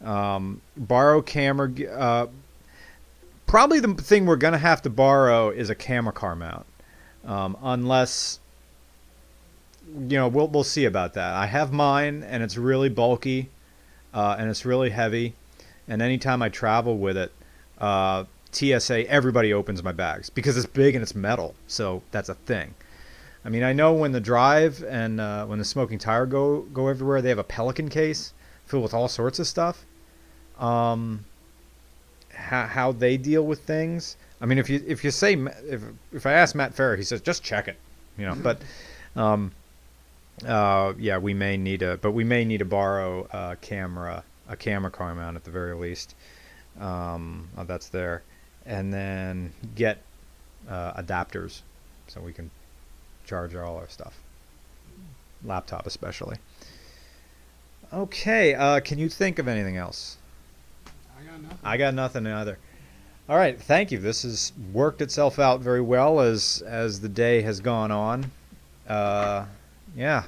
Borrow camera. Probably the thing we're going to have to borrow is a camera car mount. Unless, we'll see about that. I have mine, and it's really bulky, and it's really heavy. And anytime I travel with it, TSA, everybody opens my bags because it's big and it's metal. So that's a thing. I mean, I know when the Drive and when the Smoking Tire go everywhere, they have a Pelican case filled with all sorts of stuff. How they deal with things. I mean, if you say if I ask Matt Farrer, he says just check it, But yeah, we may need to borrow a camera car mount at the very least. That's there, and then get adapters so we can charge all our stuff, laptop especially. Okay, can you think of anything else? I got nothing either. All right, thank you. This has worked itself out very well as the day has gone on. Yeah.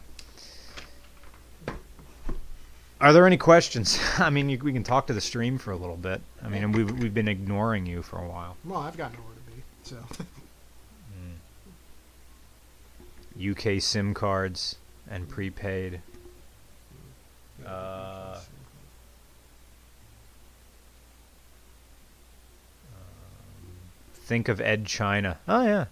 Are there any questions? I mean, we can talk to the stream for a little bit. I mean, and we've been ignoring you for a while. Well, I've got nowhere to be, so. UK SIM cards and prepaid. Think of Ed China. Oh yeah,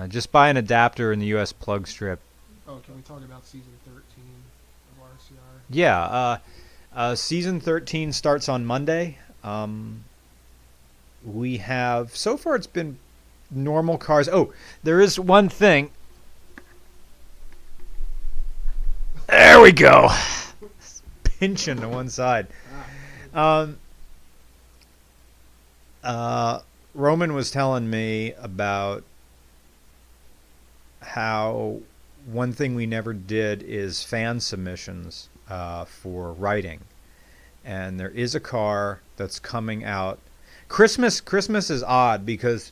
just buy an adapter in the US plug strip. Oh, can we talk about season 13 of RCR? Yeah, season 13 starts on Monday. We have so far it's been normal cars. Oh, there is one thing. There we go. Pinching to one side. Roman was telling me about how one thing we never did is fan submissions for writing. And there is a car that's coming out. Christmas is odd because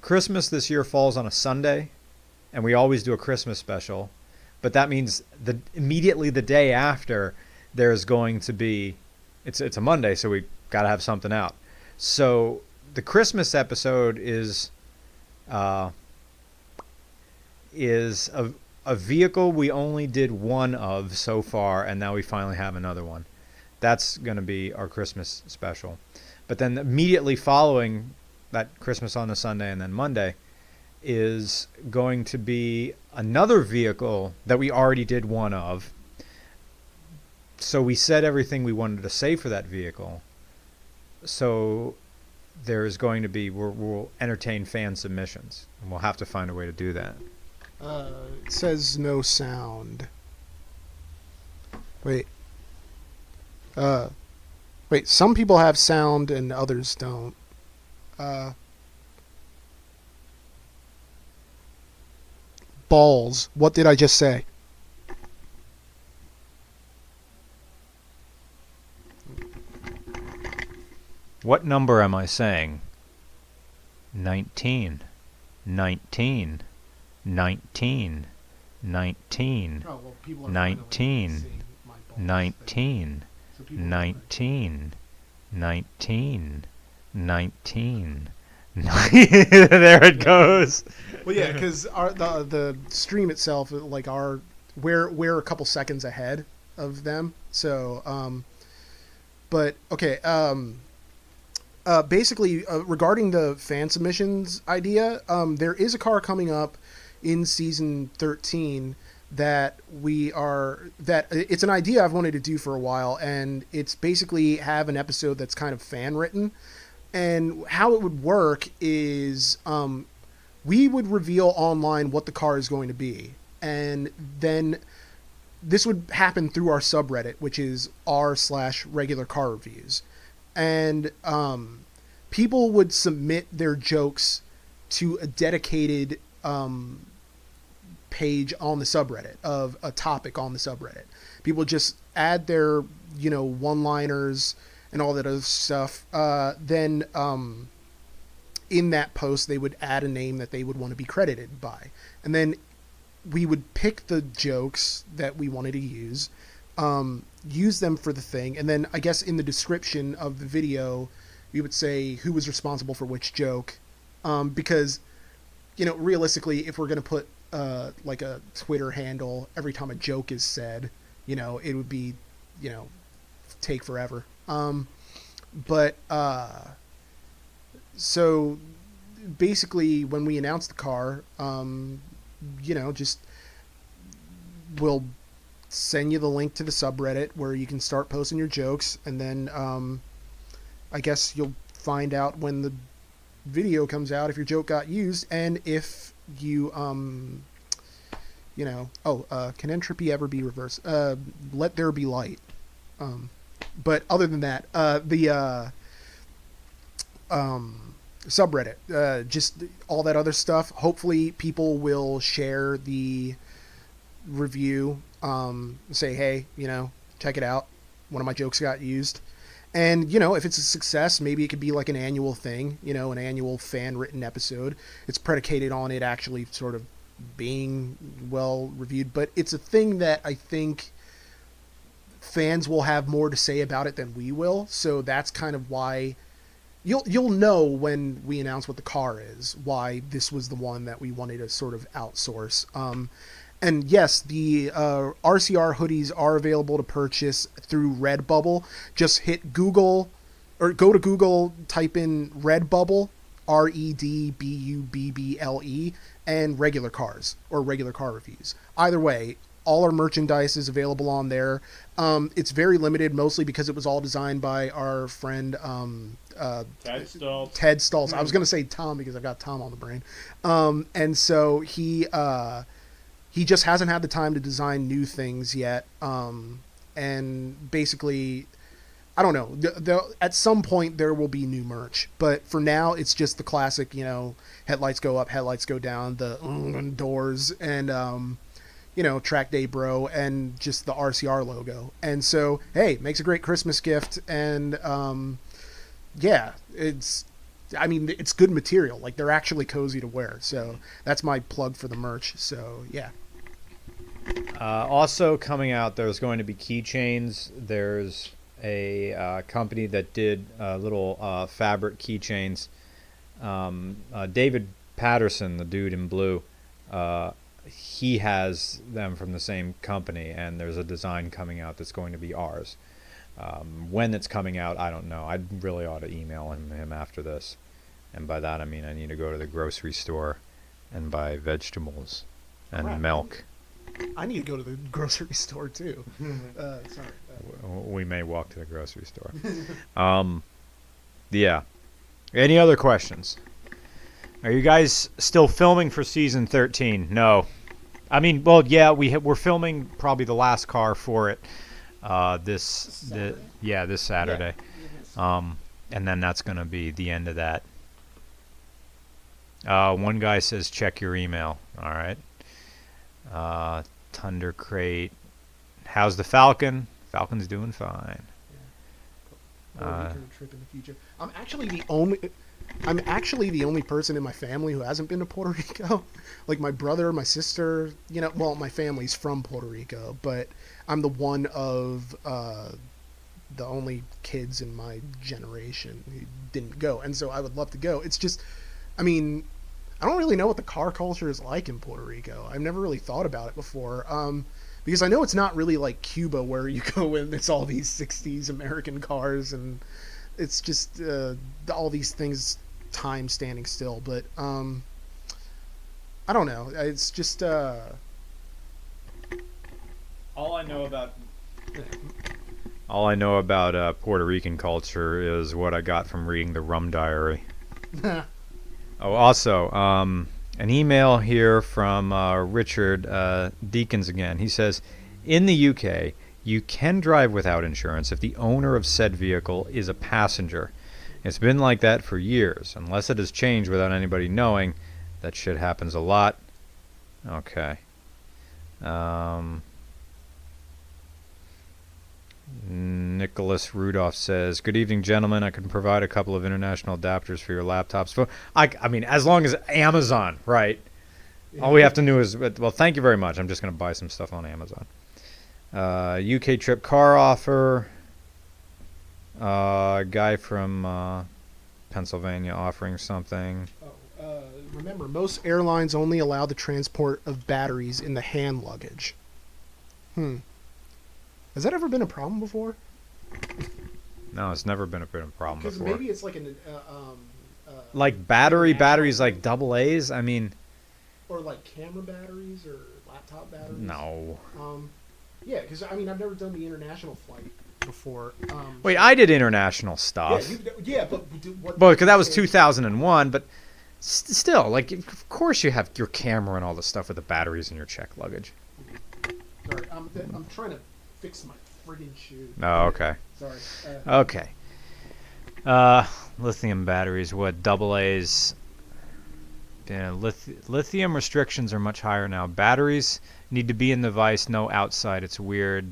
Christmas this year falls on a Sunday, and we always do a Christmas special. But that means immediately the day after there's going to be it's a Monday, so we got to have something out. So the Christmas episode is a vehicle we only did one of so far, and now we finally have another one. That's going to be our Christmas special. But then immediately following that Christmas on the Sunday and then Monday is going to be another vehicle that we already did one of. So we said everything we wanted to say for that vehicle. So there is going to be, we'll entertain fan submissions, and we'll have to find a way to do that. It says no sound. Wait, some people have sound and others don't. Balls. What did I just say? What number am I saying? 19. 19. 19. 19. Oh, well, people are 19. 19. 19. 19. 19. There it goes. Well, yeah, because the stream itself, like we're a couple seconds ahead of them. So, but okay. Basically, regarding the fan submissions idea, there is a car coming up in season 13 that it's an idea I've wanted to do for a while, and it's basically have an episode that's kind of fan written. And how it would work is we would reveal online what the car is going to be, and then this would happen through our subreddit, which is r/regular car reviews. And people would submit their jokes to a dedicated page on the subreddit of a topic on the subreddit. People just add their, one-liners and all that other stuff. Then in that post, they would add a name that they would want to be credited by. And then we would pick the jokes that we wanted to use them for the thing. And then I guess in the description of the video, we would say who was responsible for which joke. Because, realistically, if we're going to put like a Twitter handle every time a joke is said, it would be, take forever. So basically when we announced the car, just we'll send you the link to the subreddit where you can start posting your jokes. And then I guess you'll find out when the video comes out if your joke got used, and if you can entropy ever be reversed? Let there be light. But other than that, the subreddit, just all that other stuff, hopefully people will share the review, say, hey, check it out, one of my jokes got used. And, if it's a success, maybe it could be like an annual thing, an annual fan-written episode. It's predicated on it actually sort of being well reviewed. But it's a thing that I think fans will have more to say about it than we will. So that's kind of why you'll know when we announce what the car is, why this was the one that we wanted to sort of outsource. And yes, the RCR hoodies are available to purchase through Redbubble. Just hit Google, or go to Google, type in Redbubble, REDBUBBLE, and regular cars, or regular car reviews. Either way, all our merchandise is available on there. It's very limited, mostly because it was all designed by our friend Ted Stoltz. Ted Stoltz. I was going to say Tom because I've got Tom on the brain. And so he just hasn't had the time to design new things yet. And basically, I don't know. At some point, there will be new merch. But for now, it's just the classic, headlights go up, headlights go down, the doors, and, track day bro, and just the RCR logo. And so, hey, makes a great Christmas gift. And, yeah, it's good material. Like, they're actually cozy to wear. So that's my plug for the merch. So, yeah. Also coming out, there's going to be keychains. There's a company that did little fabric keychains. David Patterson, the dude in blue, he has them from the same company, and there's a design coming out that's going to be ours. When it's coming out, I don't know. I really ought to email him after this. And by that, I mean I need to go to the grocery store and buy vegetables and milk. I need to go to the grocery store too. Sorry. We may walk to the grocery store. Yeah. Any other questions? Are you guys still filming for season 13? No. I mean, well, yeah, we're filming probably the last car for it. This Saturday. This Saturday. Yeah. And then that's going to be the end of that. One guy says check your email. All right. Thunder Crate. How's the Falcon? Falcon's doing fine. Yeah. Trip in the future. I'm actually the only person in my family who hasn't been to Puerto Rico. Like my brother, my sister, my family's from Puerto Rico, but I'm the one of the only kids in my generation who didn't go. And so I would love to go. It's just, I don't really know what the car culture is like in Puerto Rico. I've never really thought about it before. Because I know it's not really like Cuba where you go and it's all these 60s American cars and it's just all these things, time standing still. But I don't know. It's just all I know about Puerto Rican culture is what I got from reading the Rum Diary. Oh, also, an email here from Richard Deakins again. He says, in the UK, you can drive without insurance if the owner of said vehicle is a passenger. It's been like that for years. Unless it has changed without anybody knowing, That shit happens a lot. Okay. Nicholas Rudolph says, "Good evening, gentlemen. I can provide a couple of international adapters for your laptops. I mean, as long as Amazon, right? All we have to do is, well, thank you very much. I'm just going to buy some stuff on Amazon. UK trip car offer. Guy from Pennsylvania offering something. Remember, most airlines only allow the transport of batteries in the hand luggage. Has that ever been a problem before? No, it's never been a problem Because before. maybe it's like an like batteries, like double A's. I mean, or like camera batteries or laptop batteries. no. Yeah, because I mean I've never done the international flight before. Wait, I did international stuff. But what? Well, because that was 2001, but still, like, of course you have your camera and all the stuff with the batteries in your check luggage. Sorry, I'm trying to fix my friggin' shoe. Oh, okay. Sorry. Okay. Lithium batteries, what? Double A's. Yeah, lithium restrictions are much higher now. Batteries need to be in the vise, no outside. It's weird.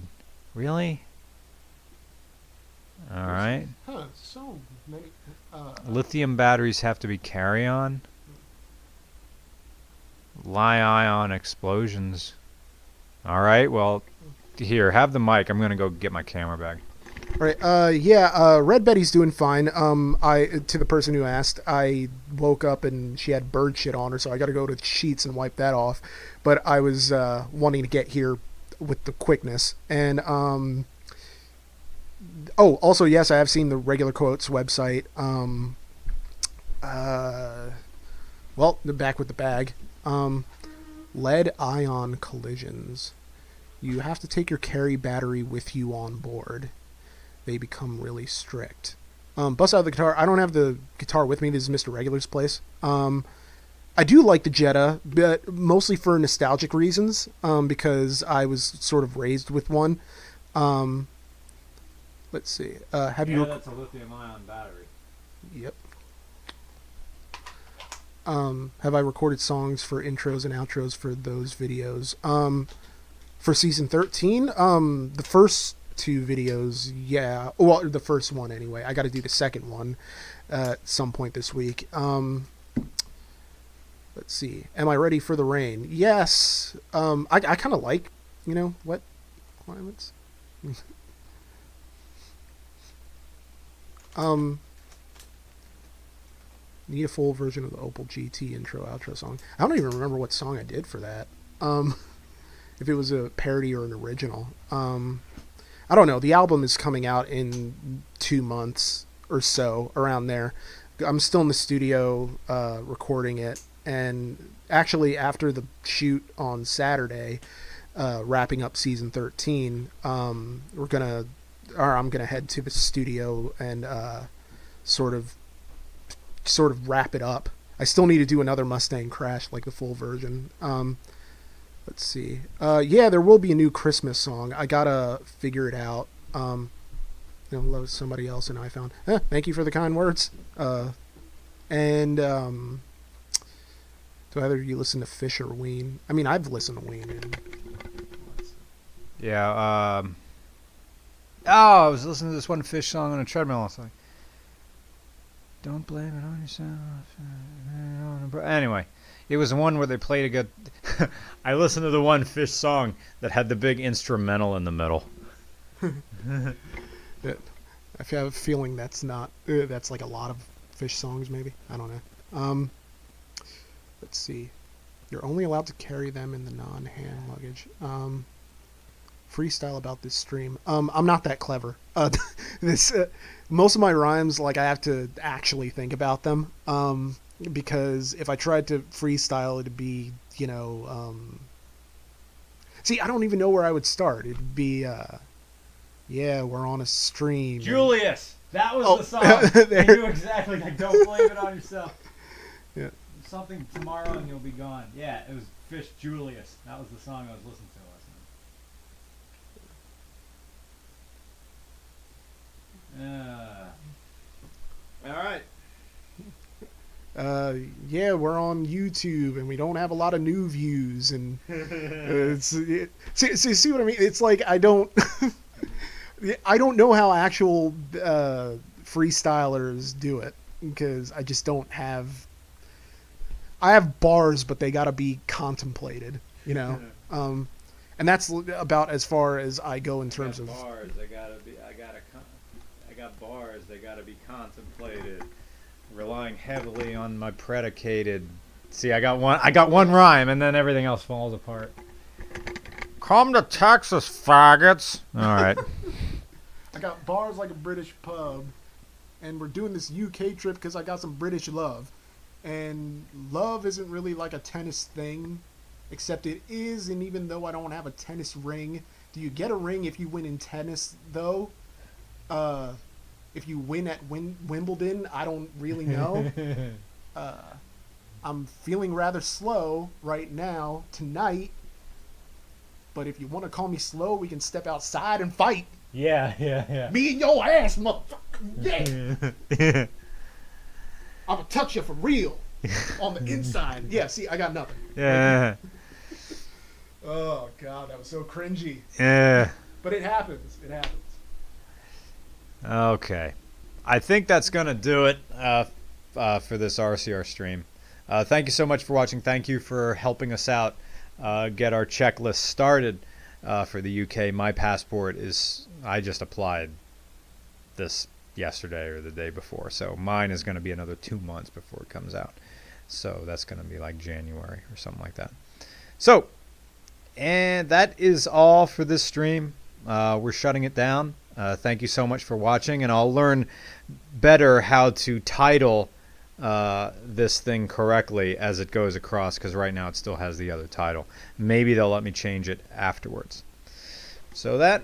Really? All right. Huh, so many. Lithium batteries have to be carry-on. Li-ion explosions. All right, well, here, have the mic. I'm going to go get my camera bag. All right. Red Betty's doing fine. To the person who asked, I woke up and she had bird shit on her, so I got to go to the sheets and wipe that off. But I was wanting to get here with the quickness. And also, yes, I have seen the Regular Quotes website. Well, they're back with the bag. Lead-ion collisions. You have to take your carry battery with you on board. They become really strict. Bust out the guitar. I don't have the guitar with me. This is Mr. Regular's place. I do like the Jetta, but mostly for nostalgic reasons, because I was sort of raised with one. Let's see. That's a lithium-ion battery. Yep. Have I recorded songs for intros and outros for those videos? For season 13, the first 2 videos, yeah. Well, the first one anyway. I got to do the second one at some point this week. Let's see. Am I ready for the rain? Yes. I kind of like, wet climates. Need a full version of the Opal GT intro outro song. I don't even remember what song I did for that. If it was a parody or an original. I don't know. The album is coming out in 2 months or so, around there. I'm still in the studio recording it, and actually after the shoot on Saturday, wrapping up season 13, I'm gonna head to the studio and sort of wrap it up. I still need to do another Mustang Crash, like the full version. Let's see. Yeah, there will be a new Christmas song. I gotta figure it out. Love somebody else and I found. Thank you for the kind words. And do either of you listen to Fish or Ween? I mean, I've listened to Ween. Yeah. I was listening to this one Fish song on a treadmill. I was like, don't blame it on yourself. Anyway, it was the one where they played a good. I listened to the one Fish song that had the big instrumental in the middle. I have a feeling that's not. That's like a lot of Fish songs, maybe. I don't know. Let's see. You're only allowed to carry them in the non-hand luggage. Freestyle about this stream. I'm not that clever. Most of my rhymes, like, I have to actually think about them. Because if I tried to freestyle, it'd be, see, I don't even know where I would start. It'd be, yeah, we're on a stream. Julius! That was the song. There. You knew exactly. Like, don't blame it on yourself. Yeah. Something tomorrow and you'll be gone. Yeah, it was Fish Julius. That was the song I was listening to last night. All right. Yeah, we're on YouTube and we don't have a lot of new views, and see what I mean? It's like I don't I don't know how actual freestylers do it, because I just don't have. I have bars, but they gotta be contemplated, you know. And that's about as far as I go in terms of bars. I got bars. They gotta be contemplated. Relying heavily on my predicated. See, I got one rhyme, and then everything else falls apart. Come to Texas, faggots. All right. I got bars like a British pub, and we're doing this UK trip because I got some British love. And love isn't really like a tennis thing, except it is, and even though I don't have a tennis ring, do you get a ring if you win in tennis, though? If you win at Wimbledon, I don't really know. I'm feeling rather slow right now, tonight, but if you want to call me slow, we can step outside and fight. Yeah. Me and your ass, motherfucker. Yeah. I'm gonna touch you for real on the inside. Yeah, see, I got nothing. Yeah. Oh, God, that was so cringy. Yeah. But it happens. It happens. Okay. I think that's going to do it for this RCR stream. Thank you so much for watching. Thank you for helping us out get our checklist started for the UK. My passport is, I just applied this yesterday or the day before, so mine is going to be another 2 months before it comes out. So that's going to be like January or something like that. So, and that is all for this stream. We're shutting it down. Thank you so much for watching, and I'll learn better how to title this thing correctly as it goes across, because right now it still has the other title. Maybe they'll let me change it afterwards. So that,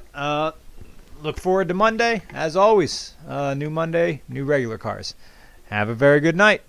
look forward to Monday. As always, new Monday, new regular cars. Have a very good night.